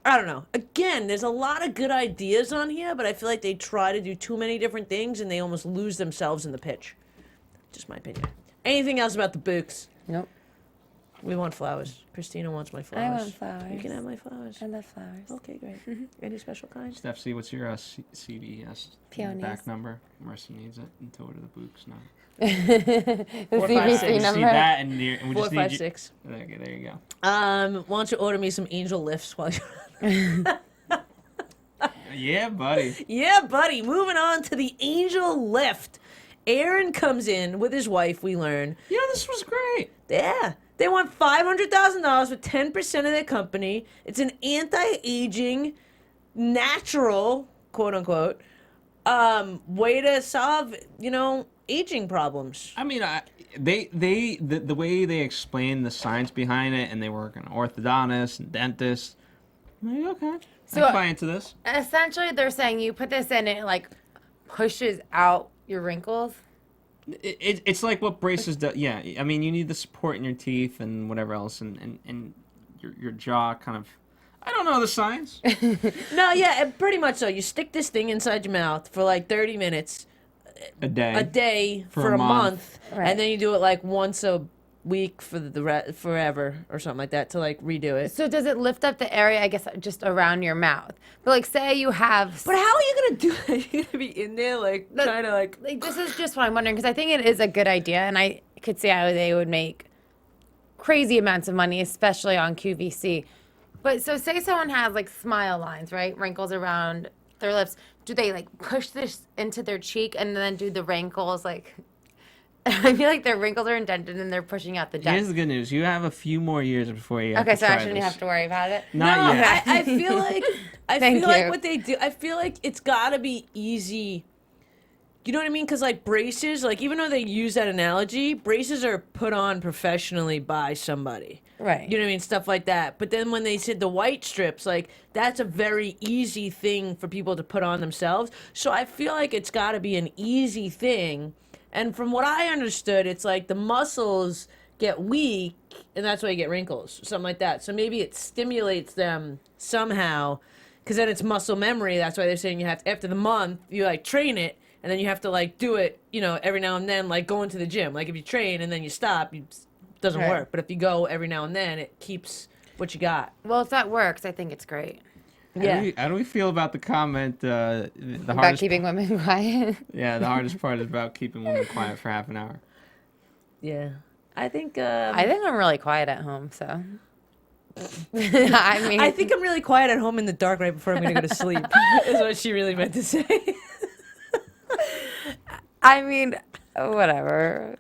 don't know. Again, there's a lot of good ideas on here, but I feel like they try to do too many different things and they almost lose themselves in the pitch. Just my opinion. Anything else about the books? Nope. We want flowers. Kristina wants my flowers. I want flowers. You can have my flowers. I love flowers. Okay, great. Any special kinds? Stef Z, what's your CVS Peonies. back number? Mercy needs it. And tow it to the books now. The 4, 5, CVC 6. You see number. that, and we 4, just 5, need you. 6. Okay, there you go. Why don't you order me some angel lifts while you're... Yeah, buddy. Yeah, buddy. Moving on to the angel lift. Aaron comes in with his wife, we learn. Yeah, this was great. Yeah. They want $500,000 with 10% of their company. It's an anti-aging, natural, quote unquote, way to solve, aging problems. I mean, the way they explain the science behind it, and they work on orthodontists and dentists. I'm like, okay, So- I can buy into this. Essentially, they're saying you put this in and it like pushes out your wrinkles. It's like what braces do. Yeah, I mean, you need the support in your teeth and whatever else, and your jaw kind of. I don't know the science. No, yeah, pretty much so. You stick this thing inside your mouth for like 30 minutes A day. for a month, Right. and then you do it like once a week for forever or something like that to like redo it. So does it lift up the area, I guess, just around your mouth? But like, say you have. But how are you gonna do that? You're gonna be in there like trying to like. Like, this is just what I'm wondering because I think it is a good idea, and I could see how they would make crazy amounts of money, especially on QVC. But so say someone has like smile lines, right? Wrinkles around their lips. Do they like push this into their cheek and then do the wrinkles like? I feel like their wrinkles are indented and they're pushing out the dent. Here's the good news: you have a few more years before you. Have Okay, to so try I shouldn't this. have to worry about it. Not No, yet. I feel like Thank you. what they do. I feel like it's gotta be easy. You know what I mean? Because like braces, like even though they use that analogy, braces are put on professionally by somebody. Right. You know what I mean? Stuff like that. But then when they said the white strips, like that's a very easy thing for people to put on themselves. So I feel like it's got to be an easy thing. And from what I understood, it's like the muscles get weak, and that's why you get wrinkles, something like that. So maybe it stimulates them somehow, because then it's muscle memory. That's why they're saying you have to, after the month, you like train it, and then you have to like do it, every now and then, like going to the gym. Like if you train and then you stop, it doesn't Right. work. But if you go every now and then, it keeps what you got. Well, if that works, I think it's great. Yeah. How do we feel about the comment? The About hardest. keeping women quiet. Yeah, the hardest part is about keeping women quiet for half an hour. Yeah. I think I think I'm really quiet at home, so. I mean, I think I'm really quiet at home in the dark right before I'm going to go to sleep. Is what she really meant to say. Whatever.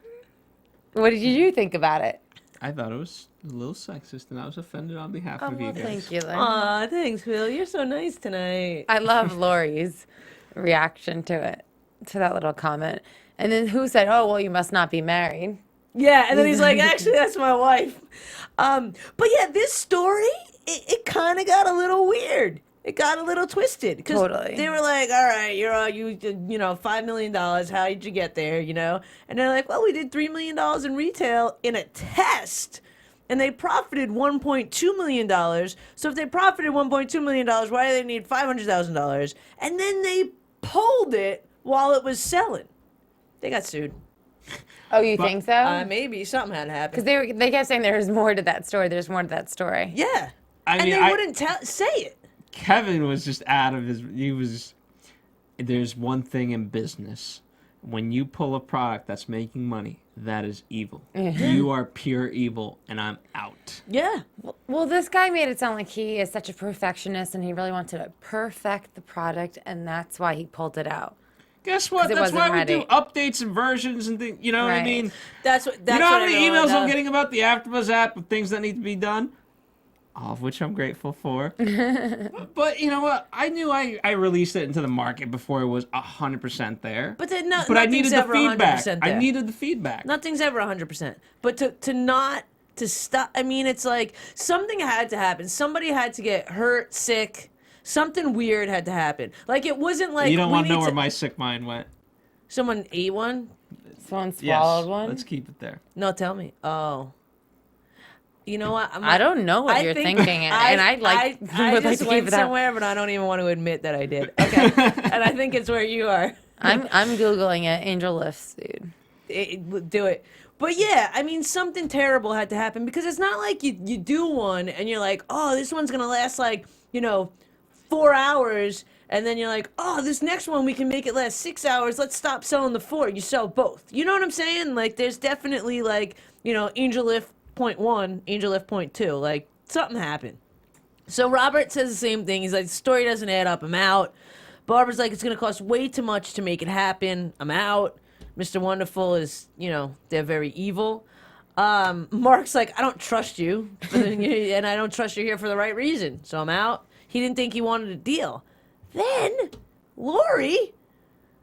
What did you think about it? I thought it was a little sexist, and I was offended on behalf Oh, of you well, guys. thank you. Lynn. Aw, thanks, Phil. You're so nice tonight. I love Lori's reaction to it, to that little comment. And then who said, "Oh, well, you must not be married." Yeah, and then he's like, actually, that's my wife. But yeah, this story, it kind of got a little weird. It got a little twisted. Cause Totally. They were like, all right, you know, $5 million. How did you get there, you know? And they're like, well, we did $3 million in retail in a test. And they profited $1.2 million. So if they profited $1.2 million, why do they need $500,000? And then they pulled it while it was selling. They got sued. Oh, you think so? Maybe something had to happen. Because they kept saying there's more to that story. There's more to that story. Yeah. I mean, and they wouldn't say it. Kevin was just out of his. There's one thing in business: when you pull a product that's making money, that is evil. You are pure evil, and I'm out. Yeah. Well, this guy made it sound like he is such a perfectionist, and he really wanted to perfect the product, and that's why he pulled it out. Guess what? That's why we do updates and versions and things. You know what I mean? That's what. You know how many emails I'm getting about the AfterBuzz app of things that need to be done? All of which I'm grateful for. But you know what? I knew I released it into the market before it was 100% there. But I needed the feedback. I needed the feedback. Nothing's ever 100%. But to stop. I mean, it's like something had to happen. Somebody had to get hurt, sick. Something weird had to happen. Like it wasn't like you don't want to know where my sick mind went. Someone ate one. Someone swallowed one. Let's keep it there. No, tell me. Oh. You know what? I don't know what you're thinking, and I would like just to keep went it up. somewhere, but I don't even want to admit that I did. Okay, and I think it's where you are. I'm googling it. Angel lifts, dude. Do it. But yeah, I mean, something terrible had to happen because it's not like you do one and you're like, oh, this one's gonna last like 4 hours, and then you're like, oh, this next one we can make it last 6 hours. Let's stop selling the 4. You sell both. You know what I'm saying? Like, there's definitely like Angel Lift point 1, Angel Lift point 2. Like, something happened. So Robert says the same thing. He's like, the story doesn't add up. I'm out. Barbara's like, it's going to cost way too much to make it happen. I'm out. Mr. Wonderful is, they're very evil. Mark's like, I don't trust you. And I don't trust you here for the right reason. So I'm out. He didn't think he wanted a deal. Then, Lori,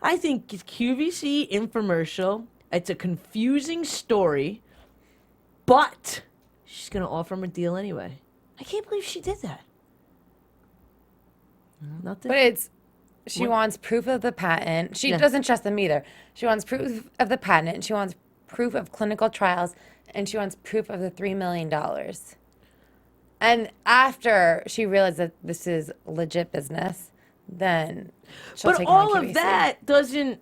I think it's QVC infomercial. It's a confusing story. But she's going to offer him a deal anyway. I can't believe she did that. Nothing. But she wants proof of the patent. She doesn't trust them either. She wants proof of the patent. She wants proof of clinical trials. And she wants proof of the $3 million. And after she realized that this is legit business, then she'll take him on QVC. But all of that doesn't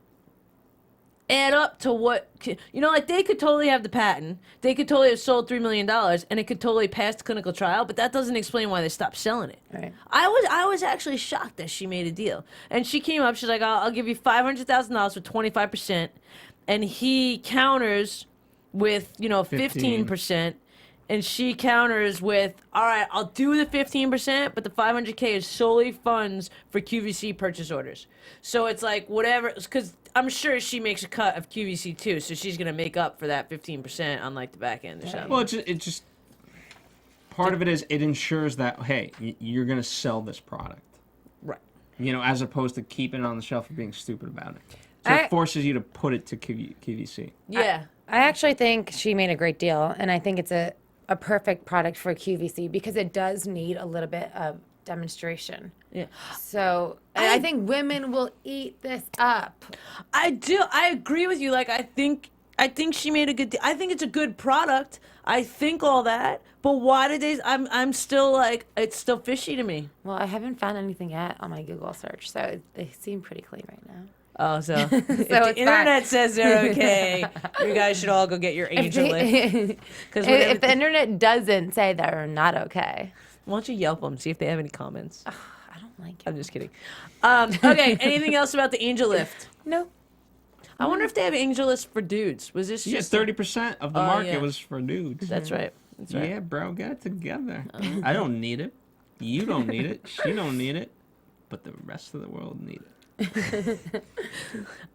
add up to what like they could totally have the patent, they could totally have sold $3 million, and it could totally pass the clinical trial, but that doesn't explain why they stopped selling it. Right. I was actually shocked that she made a deal, and she came up, she's like, I'll give you $500,000 for 25%, and he counters with 15%. And she counters with, all right, I'll do the 15%, but the $500K is solely funds for QVC purchase orders. So it's like whatever, because I'm sure she makes a cut of QVC too, so she's gonna make up for that 15% on like the back end or something. Well, it just part of it is it ensures that hey, you're gonna sell this product, right? As opposed to keeping it on the shelf and being stupid about it. So it forces you to put it to QVC. Yeah, I actually think she made a great deal, and I think it's a perfect product for QVC because it does need a little bit of demonstration. Yeah. So I think women will eat this up. I do. I agree with you. Like I think she made a good. I think it's a good product. I think all that. But why did they? I'm still like it's still fishy to me. Well, I haven't found anything yet on my Google search, so they seem pretty clean right now. Oh, so if the internet says they're okay, you guys should all go get your Angel Lift. If the internet doesn't say they're not okay, why don't you Yelp them, see if they have any comments? I don't like it. I'm just kidding. Okay, anything else about the Angel Lift? No. I wonder if they have Angel Lifts for dudes. Was this just 30% of the market was for dudes. That's right. That's right. Yeah, bro, get it together. I don't need it. You don't need it. She don't need it. But the rest of the world need it.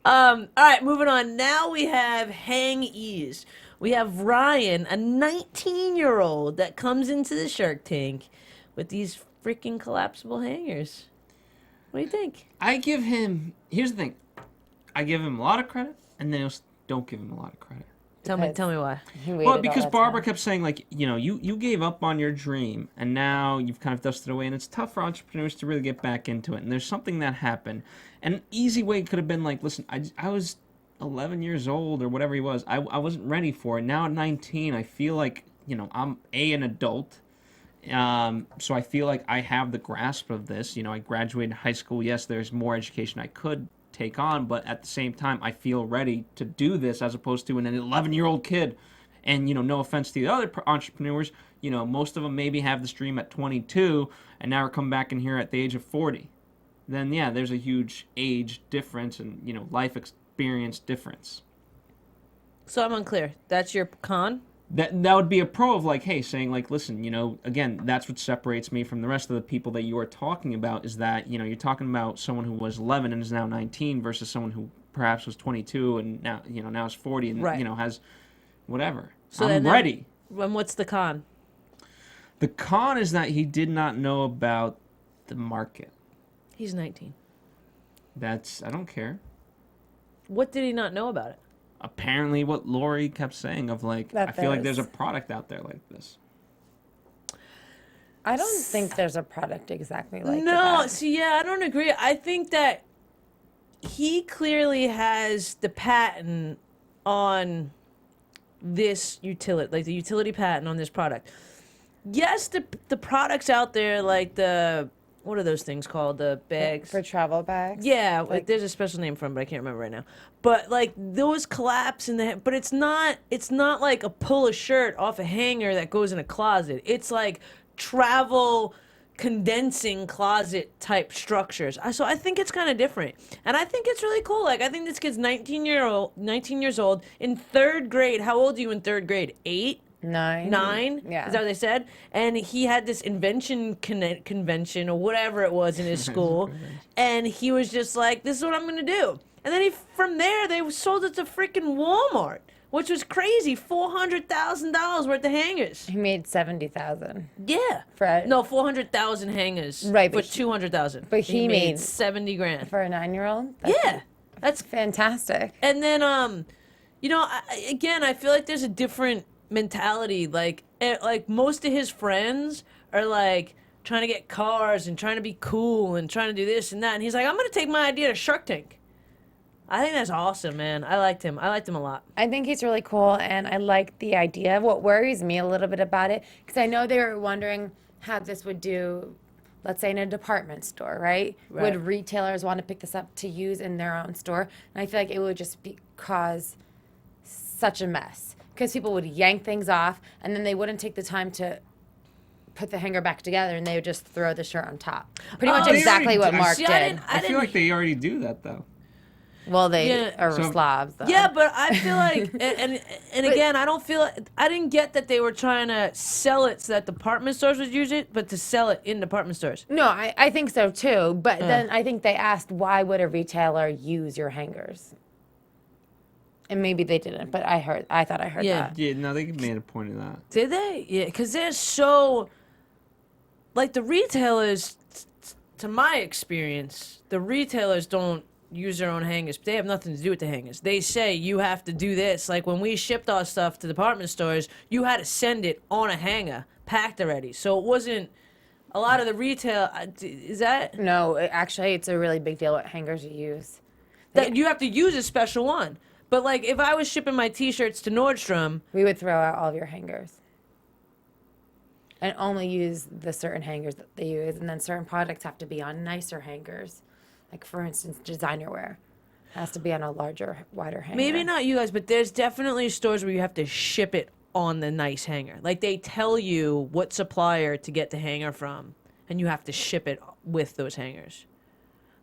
All right, moving on. Now we have Hang Ease. We have Ryan, a 19-year-old that comes into the Shark Tank with these freaking collapsible hangers. What do you think? Here's the thing. I give him a lot of credit, and then I don't give him a lot of credit. Tell me why. He waited Well, all because that Barbara time. kept saying, like, you gave up on your dream, and now you've kind of dusted away, and it's tough for entrepreneurs to really get back into it. And there's something that happened. An easy way could have been like, listen, I was 11 years old or whatever he was. I wasn't ready for it. Now at 19, I feel like, I'm an adult. So I feel like I have the grasp of this. I graduated high school. Yes, there's more education I could take on, but at the same time, I feel ready to do this as opposed to an 11-year-old kid. And, no offense to the other entrepreneurs, most of them maybe have this dream at 22 and now are coming back in here at the age of 40. Then, yeah, there's a huge age difference and, life experience difference. So I'm unclear. That's your con? That would be a pro of like, hey, saying like, listen, again, that's what separates me from the rest of the people that you are talking about is that, you're talking about someone who was 11 and is now 19 versus someone who perhaps was 22 and now, now is 40 and, Right. Has whatever. So I'm ready. And what's the con? The con is that he did not know about the market. He's 19. I don't care. What did he not know about it? Apparently what Lori kept saying of like, That I feel like there's- there's a product out there like this. I don't think there's a product exactly like No, that. see, yeah, I don't agree. I think that he clearly has the patent on this utility, like the utility patent on this product. Yes, the products out there, like what are those things called? The bags. For travel bags? Yeah, there's a special name for them, but I can't remember right now. But like those collapse in the, but it's not like a pull a shirt off a hanger that goes in a closet. It's like travel condensing closet type structures. So I think it's kind of different, and I think it's really cool. Like I think this kid's 19 years old in 3rd grade. How old are you in 3rd grade? 8. 9. 9? Yeah. Is that what they said? And he had this invention convention or whatever it was in his school. And he was just like, this is what I'm going to do. And then from there, they sold it to freaking Walmart, which was crazy. $400,000 worth of hangers. He made 70,000. Yeah. No, 400,000 hangers. Right, For but 200,000. but he made 70 grand. For a 9-year-old? Yeah. That's fantastic. And then, I feel like there's a different mentality. Like most of his friends are like trying to get cars and trying to be cool and trying to do this and that. And he's like, I'm going to take my idea to Shark Tank. I think that's awesome, man. I liked him a lot. I think he's really cool, and I like the idea. What worries me a little bit about it, because I know they were wondering how this would do, let's say in a department store, right? Would retailers want to pick this up to use in their own store? And I feel like it would just cause such a mess. Because people would yank things off, and then they wouldn't take the time to put the hanger back together, and they would just throw the shirt on top. Pretty much exactly what Mark did. I feel like they already do that, though. Well, they are slobs, though. Yeah, but I feel like, and again, I didn't get that they were trying to sell it so that department stores would use it, but to sell it in department stores. No, I think so, too. But then I think they asked, why would a retailer use your hangers? And maybe they didn't, but I thought I heard that. Yeah, no, they made a point of that. Did they? Yeah, because they're so, like the retailers, to my experience, the retailers don't use their own hangers. They have nothing to do with the hangers. They say you have to do this. Like when we shipped our stuff to department stores, you had to send it on a hanger, packed already. So it wasn't a lot of the retail. Is that? No, actually, it's a really big deal what hangers you use. That you have to use a special one. But like if I was shipping my T-shirts to Nordstrom, we would throw out all of your hangers and only use the certain hangers that they use. And then certain products have to be on nicer hangers. Like, for instance, designer wear has to be on a larger, wider hanger. maybe not you guys, but there's definitely stores where you have to ship it on the nice hanger. Like they tell you what supplier to get the hanger from, and you have to ship it with those hangers.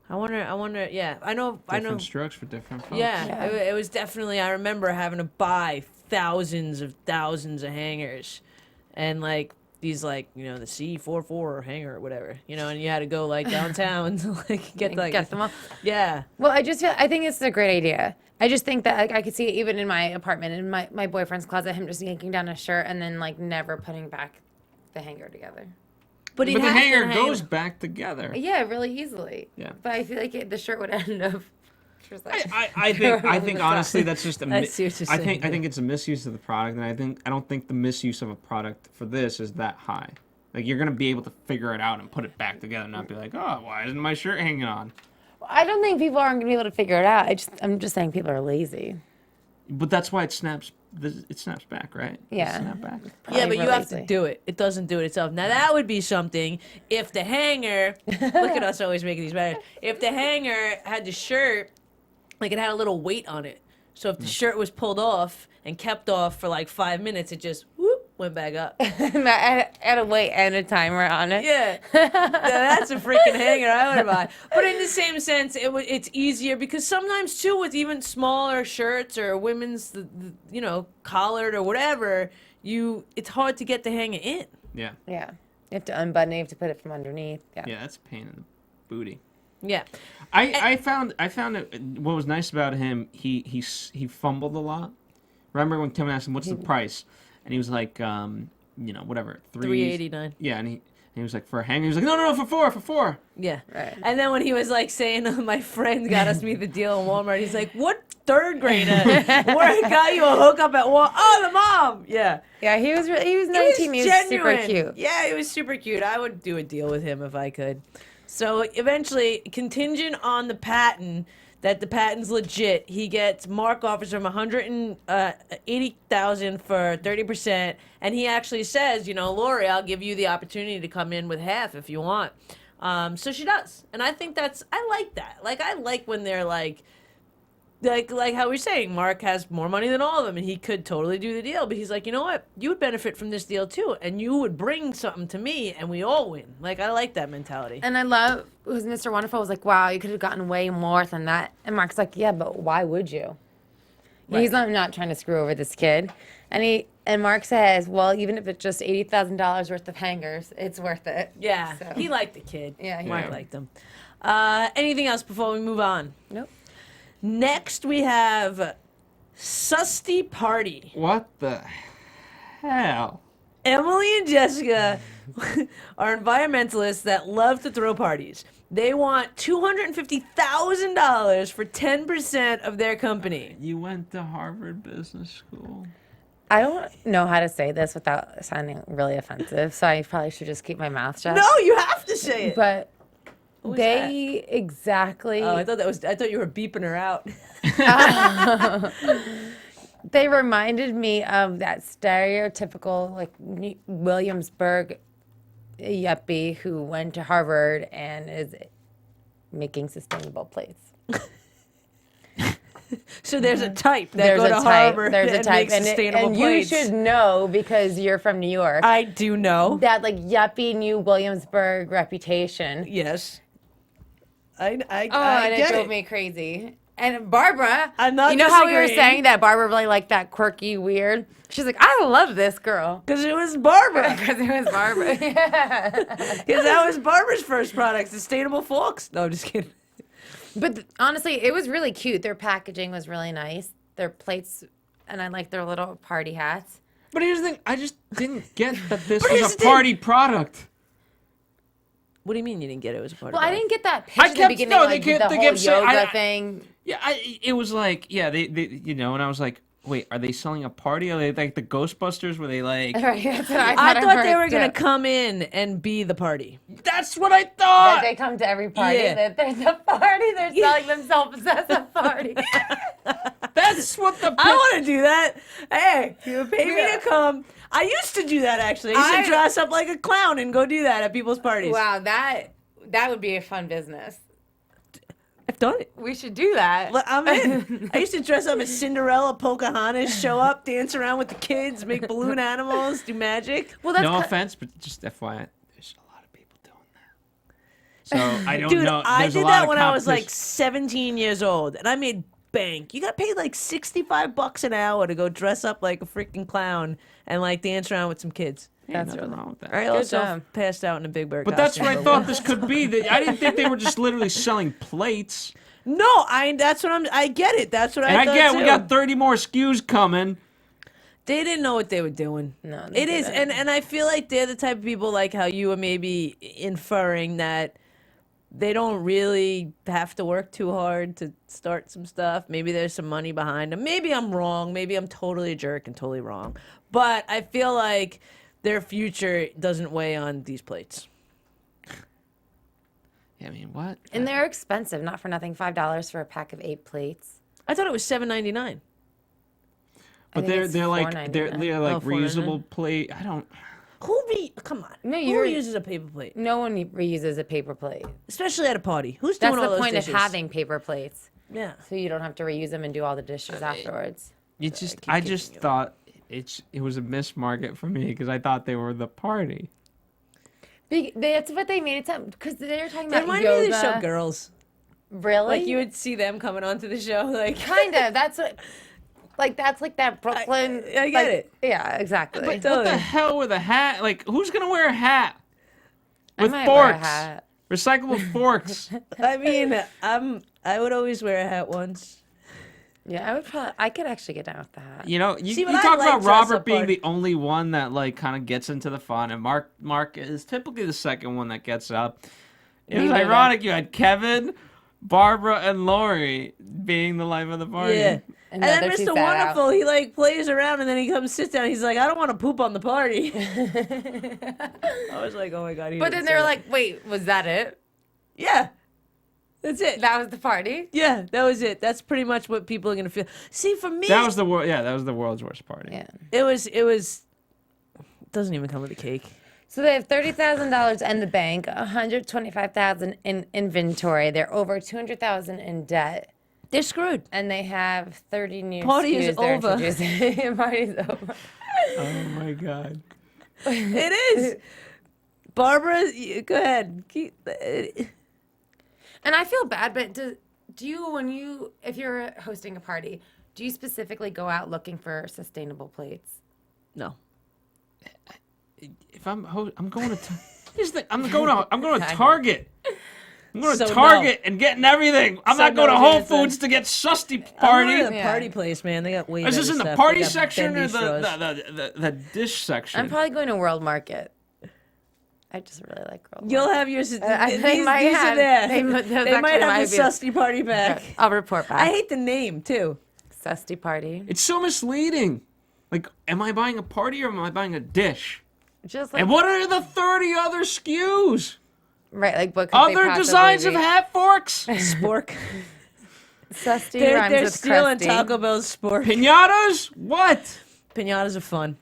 I wonder. Yeah, I know. Different strokes for different folks. Yeah, it was definitely. I remember having to buy thousands of hangers, and like these, like the C44 hanger or whatever, and you had to go like downtown to like get them all. Yeah. Well, I think it's a great idea. I just think that I could see it even in my apartment, in my boyfriend's closet, him just yanking down a shirt and then like never putting back the hanger together. But the hanger goes back together. Yeah, really easily. Yeah. But I feel like the shirt would end up pictures. Like, I think honestly that's just I see what you're I saying, think it's a misuse of the product, and I don't think the misuse of a product for this is that high. Like you're gonna be able to figure it out and put it back together, and not be like, oh, why isn't my shirt hanging on? I don't think people aren't gonna be able to figure it out. I'm just saying people are lazy. But that's why it snaps. It snaps back, right? Yeah. Snap back. Yeah, but you have to lazy. do it. It doesn't do it itself. Now that would be something if the hanger. Look at us always making these better. If the hanger had the shirt, like it had a little weight on it. So if the shirt was pulled off and kept off for like 5 minutes, it just whoop went back up. At a weight and a timer on it. Yeah, that's a freaking hanger I would buy. But in the same sense, it's easier because sometimes too with even smaller shirts or women's, collared or whatever, it's hard to get the hanger in. Yeah. Yeah. You have to unbutton it. You have to put it from underneath. Yeah. Yeah, that's a pain in the booty. Yeah. I found it. What was nice about him, he fumbled a lot. Remember when Kim asked him what's the price, and he was like, whatever, $3.89. Yeah, and he was like, for a hanger. He was like, no, for four. Yeah. Right. And then when he was like saying, my friend got us me the deal in Walmart, he's like, what third grader got you a hookup at Walmart? Oh, the mom. Yeah. Yeah, he was 19. He was super genuine. cute. Yeah, he was super cute. I would do a deal with him if I could. So eventually, contingent on the patent, that the patent's legit, Mark offers him $180,000 for 30%, and he actually says, Lori, I'll give you the opportunity to come in with half if you want. So she does, and I think I like that. Like I like when they're like how we're saying, Mark has more money than all of them, and he could totally do the deal. But he's like, you know what? You would benefit from this deal too, and you would bring something to me, and we all win. Like I like that mentality. And I love was Mr. Wonderful was like, wow, you could have gotten way more than that. And Mark's like, yeah, but why would you? Right. He's not trying to screw over this kid. And Mark says, well, even if it's just $80,000 worth of hangers, it's worth it. Yeah, So- he liked the kid. Yeah, he Mark did. liked him. Anything else before we move on? Nope. Next, we have Susty Party. What the hell? Emily and Jessica are environmentalists that love to throw parties. They want $250,000 for 10% of their company. You went to Harvard Business School. I don't know how to say this without sounding really offensive, so I probably should just keep my mouth shut. No, you have to say it. But was they exactly. Oh, I thought you were beeping her out. They reminded me of that stereotypical like Williamsburg yuppie who went to Harvard and is making sustainable plates. So there's a type that There's go a to type. Harvard There's a and type, make sustainable and plates. you should know because you're from New York. I do know. That like yuppie New Williamsburg reputation. Yes. I And it get drove it. me crazy. And Barbara, I'm not you know how we were disagreeing. saying that Barbara really liked that quirky, weird? She's like, I love this girl. Because it was Barbara. Because it was Barbara. Yeah. Because that was Barbara's first product, sustainable forks. No, just kidding. But honestly, it was really cute. Their packaging was really nice. Their plates, and I like their little party hats. But here's the thing, I just didn't get that this here's was a the thing. party product. What do you mean you didn't get it? It was a party. Well, I didn't get that pitch I at the kept- beginning, no, like they the whole kept saying- yoga thing. Yeah, it was like, yeah, they and I was like, wait, are they selling a party? Are they like the Ghostbusters where they like... Right, that's what I I thought thought at they were first, going too. to come in and be the party. That's what I That thought! they come to every party. Yeah. That there's a party. They're selling themselves as a party. That's what the... I want to do that. Hey, you pay me to come. I used to do that, actually. I used to dress up like a clown and go do that at people's parties. Wow, that would be a fun business. I've done it. We should do that. I'm in. I used to dress up as Cinderella, Pocahontas, show up, dance around with the kids, make balloon animals, do magic. Well, that's No offense, but just FYI, there's a lot of people doing that. So I don't Dude, know. I There's a did lot that of when I was like competition. 17 years old, and I made bank. You got paid like $65 an hour to go dress up like a freaking clown and like dance around with some kids. Hey, That's nothing really- wrong with that. I also job. passed out in a Big Bird But that's costume what I for thought once. this could be. I didn't think they were just literally selling plates. No, that's what I get it. That's what And I thought again, too. we got 30 more SKUs coming. They didn't know what they were doing. No, they it is, didn't. and I feel like they're the type of people like how you were maybe inferring that they don't really have to work too hard to start some stuff. Maybe there's some money behind them. Maybe I'm wrong. Maybe I'm totally a jerk and totally wrong. But I feel like their future doesn't weigh on these plates. I mean, what? And they're expensive, not for nothing. $5 for a pack of 8 plates. I thought it was $7.99. But think it's they're like $4.99. like Oh, reusable plate. I don't. Come on. No, Who you're- uses a paper plate? No one reuses a paper plate. Especially at a party. Who's That's doing all the those point dishes? of having paper plates. Yeah. So you don't have to reuse them and do all the dishes afterwards. It just. keep I kicking just you. thought it was a missed market for me because I thought they were the party. That's what they made it sound, because they were talking They about reminded me yoga. of the show Girls. Really? Like you would see them coming onto the show. Like kind of. That's what. Like that's like that Brooklyn. I get like- it. Yeah, exactly. But what Totally. the hell with a hat? Like, who's gonna wear a hat with might wear a forks? hat. Recyclable forks. I mean, I would always wear a hat once. Yeah, I could actually get down with that. You know, you See, but I talk like about dress Robert up being party. the only one that like kind of gets into the fun, and Mark is typically the second one that gets up. It was Neither of them. ironic. You had Kevin, Barbara, and Lori being the life of the party. Yeah. And then Another two Mr. sat out. Wonderful, he like plays around and then he comes sit down. He's like, I don't want to poop on the party. I was like, oh my god. But then they were like, wait, was that it? yeah, that's it. That was the party? Yeah, that was it. That's pretty much what people are gonna feel. See, for me, That was the world. Yeah, that was the world's worst party. Yeah. it was. It doesn't even come with a cake. So they have $30,000 in the bank, $125,000 in inventory. They're over $200,000 in debt, They're screwed. and they have 30 new Party is SKUs they're over. introducing. Party's over. Oh my god. It is. Barbara, go ahead. And I feel bad, but do you, if you're hosting a party, do you specifically go out looking for sustainable plates? No. If I'm going to, here's the thing, I'm going to Target. I'm going to So Target and getting everything. I'm So not going to no, Whole it's a- Foods to get susty I'm party. going to the Yeah. party place, man. They got way Is this better in the stuff. party They got section or bendy straws. the dish section? I'm probably going to World Market. I just really like World You'll Market. have your. They These might are have- there. they They, actually might have might the be- susty party pack. I'll report back. I hate the name too. Susty party. It's so misleading. Like, am I buying a party or am I buying a dish? Just like And what are the 30 other SKUs? right, like what could they Other possibly designs of be? hat forks? Spork. Susty they're rhymes they're with stealing crusty. Taco Bell's spork. Pinatas? What? Pinatas are fun.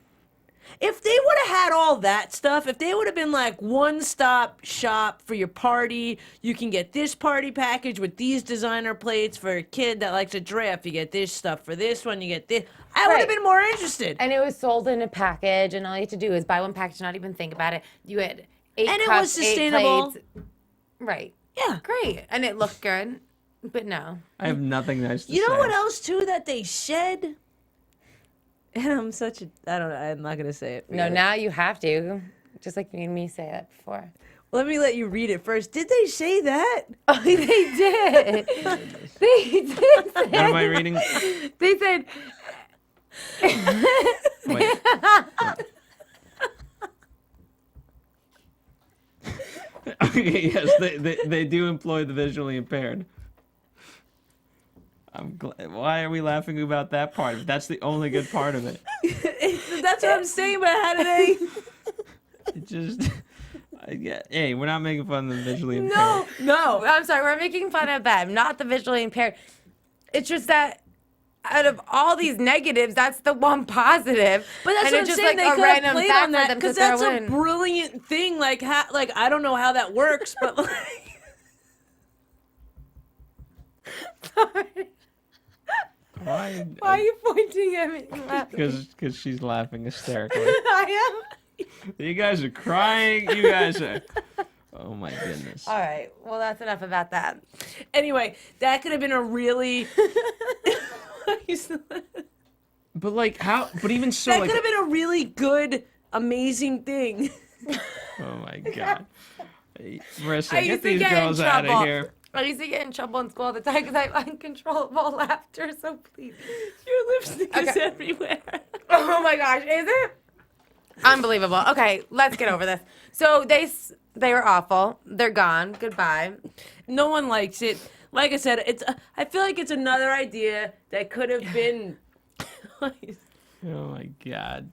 If they would have had all that stuff, if they would have been like one-stop shop for your party, you can get this party package with these designer plates for a kid that likes a draft. You get this stuff for this one. You get this. I would have Right. been more interested. And it was sold in a package, and all you had to do is buy one package, not even think about it. You had 8 And it cups, was 8 sustainable. plates. Right. Yeah. Great. And it looked good. But no. I have nothing nice to say. You know what else too that they said? And I'm such a I don't know. I'm not gonna say it. No, Forget it. now you have to. Just like you made me say that before. Let me let you read it first. Did they say that? Oh, they did. They did. What am I reading? They said, Wait. Okay, yes, they do employ the visually impaired. I'm glad. Why are we laughing about that part? That's the only good part of it. That's what I'm saying. But how do they? It just, hey, we're not making fun of the visually impaired. no, No. I'm sorry, we're making fun of them, not the visually impaired. It's just that out of all these negatives, that's the one positive. But that's and what I'm it's just saying. like They a could have random played fact on that for them because to that's throw a in. brilliant thing. Like, I don't know how that works, but like, Why? Why are you pointing at me? and laughing? Because she's laughing hysterically. I am. You guys are crying. You guys are. Oh my goodness. All right. Well, that's enough about that. anyway, that could have been a really. But like how? But even so, That like. could have been a really good, amazing thing. Oh my god. Hey, Marissa, I get used to these get girls in out trouble. of here. I used to get in trouble in school all the time because I have uncontrollable laughter. So please. Your lipstick is Okay. everywhere. Oh my gosh, is it? Unbelievable. Okay, let's get over this. So They were awful. They're gone. Goodbye. No one likes it. Like I said, I feel like it's another idea that could have been. Oh my God.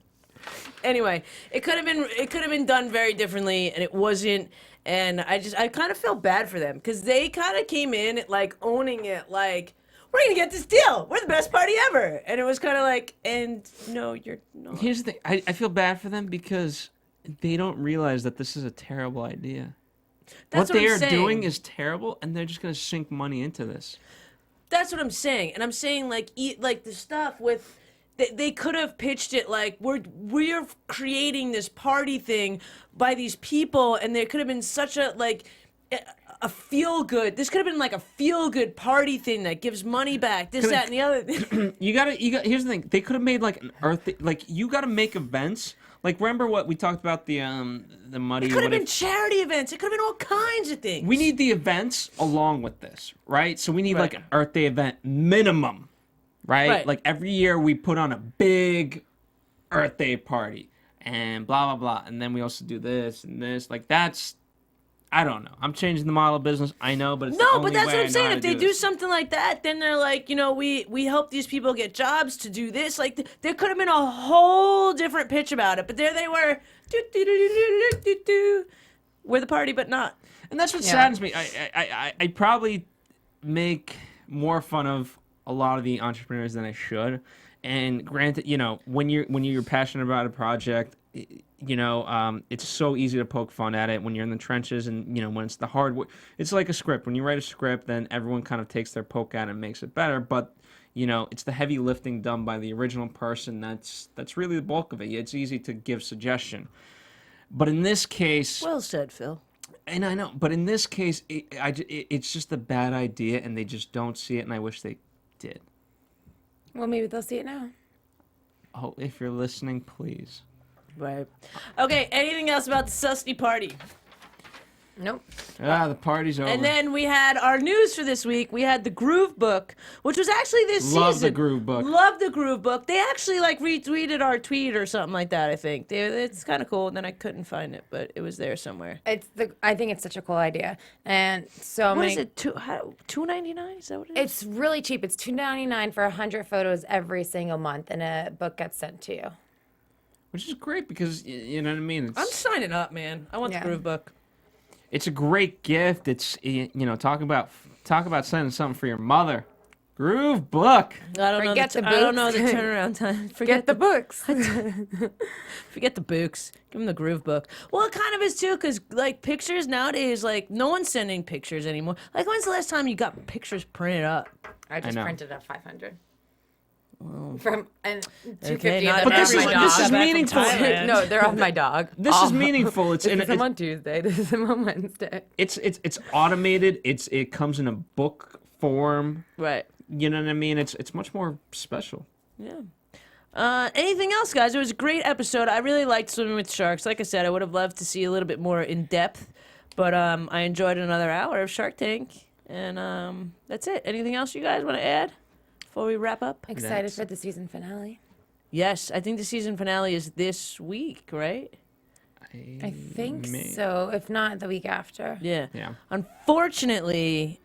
Anyway, it could have been done very differently, and it wasn't. And I kind of feel bad for them because they kind of came in like owning it, like we're gonna get this deal. We're the best party ever, and it was kind of like, and no, you're not. Here's the thing. I feel bad for them because they don't realize that this is a terrible idea. That's what they I'm are saying. doing is terrible, and they're just gonna sink money into this. That's what I'm saying, and I'm saying like the stuff with. They could have pitched it like we're creating this party thing by these people, and there could have been such a feel good. This could have been like a feel good party thing that gives money back. This, that, and the other. You got. Here's the thing. They could have made like an earth. Like you got to make events. Like remember what we talked about the muddy. It could have been charity events. It could have been all kinds of things. We need the events along with this, right? So we need Right. like an Earth Day event minimum. Right? Like every year we put on a big Earth Day party and blah, blah, blah. And then we also do this and this. Like that's, I don't know. I'm changing the model of business. I know, but it's the No, only but that's way what I I'm know saying. how If to they do this. something like that, then they're like, we help these people get jobs to do this. Like there could have been a whole different pitch about it. But there they were. We're the party, but not. And that's what saddens me. I probably make more fun of a lot of the entrepreneurs than I should. And granted, when you're passionate about a project, it's so easy to poke fun at it when you're in the trenches and, when it's the hard work. It's like a script. When you write a script, then everyone kind of takes their poke at it and makes it better. But, it's the heavy lifting done by the original person. That's really the bulk of it. It's easy to give suggestion. But in this case... Well said, Phil. And I know, but in this case, it's just a bad idea, and they just don't see it, and I wish they did. Well, maybe they'll see it now. Oh, if you're listening, please. Right. Okay, anything else about the Susty party? Nope. The party's over. And then we had our news for this week. We had the GrooveBook, which was actually this Love season. the GrooveBook. Love the GrooveBook. They actually retweeted our tweet or something like that, I think. It's kind of cool. And then I couldn't find it, but it was there somewhere. I think it's such a cool idea, and so What many. is it? $2.99? Is that what it is? It's really cheap. It's $2.99 for 100 photos every single month, and a book gets sent to you. Which is great because, you know what I mean? I'm signing up, man. I want Yeah. the GrooveBook. It's a great gift. It's, talk about sending something for your mother. GrooveBook. I don't Forget know. the I don't know the books. turnaround time. Forget the books. Forget the books. Give them the GrooveBook. Well, it kind of is too, because like pictures nowadays, like no one's sending pictures anymore. Like when's the last time you got pictures printed up? I just know. printed up 500. From and 250. Okay, not and But they're this off is my this dog. is meaningful. No, they're off my dog. This is meaningful. It's This in is them on Tuesday. This is them on Wednesday. it's automated. It comes in a book form. Right. You know what I mean? It's much more special. Yeah. Anything else, guys? It was a great episode. I really liked swimming with sharks. Like I said, I would have loved to see a little bit more in depth, but I enjoyed another hour of Shark Tank, and that's it. Anything else you guys want to add before we wrap up? Excited Next. for the season finale. Yes, I think the season finale is this week, right? I think May- so. If not, the week after. Yeah. Yeah. Unfortunately,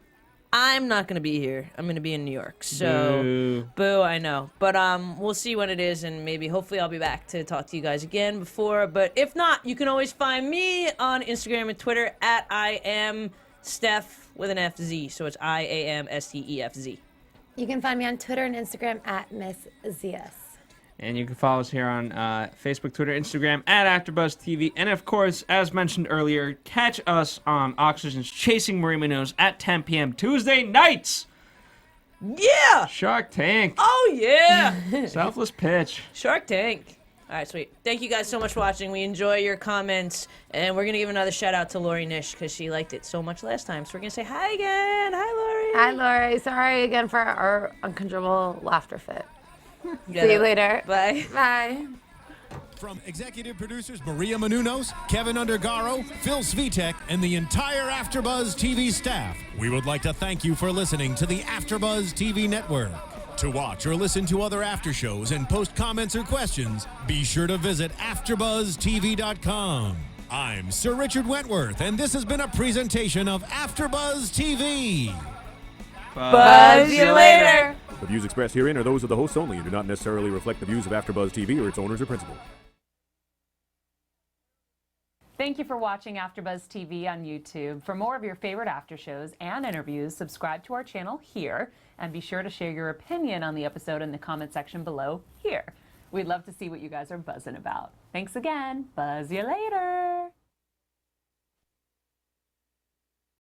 I'm not going to be here. I'm going to be in New York. So, Boo. boo, I know. But we'll see when it is, and maybe, hopefully, I'll be back to talk to you guys again before. But if not, you can always find me on Instagram and Twitter at I am Stef with an FZ. So it's IAMSTEFZ. You can find me on Twitter and Instagram at Miss Zias. And you can follow us here on Facebook, Twitter, Instagram at AfterBuzz TV. And of course, as mentioned earlier, catch us on Oxygen's Chasing Marie Menounos at 10 p.m. Tuesday nights. Yeah! Shark Tank. Oh, yeah! Selfless pitch. Shark Tank. All right, sweet. Thank you guys so much for watching. We enjoy your comments. And we're going to give another shout out to Lori Nish because she liked it so much last time. So we're going to say hi again. Hi, Lori. Hi, Lori. Sorry again for our uncontrollable laughter fit. Yeah. See you later. Bye. Bye. From executive producers Maria Menounos, Kevin Undergaro, Phil Svitek, and the entire AfterBuzz TV staff, we would like to thank you for listening to the AfterBuzz TV network. To watch or listen to other after shows and post comments or questions, be sure to visit AfterBuzzTV.com. I'm Sir Richard Wentworth, and this has been a presentation of AfterBuzz TV. Buzz you later. The views expressed herein are those of the hosts only and do not necessarily reflect the views of AfterBuzz TV or its owners or principals. Thank you for watching AfterBuzz TV on YouTube. For more of your favorite after shows and interviews, subscribe to our channel here, and be sure to share your opinion on the episode in the comment section below here. We'd love to see what you guys are buzzing about. Thanks again. Buzz you later.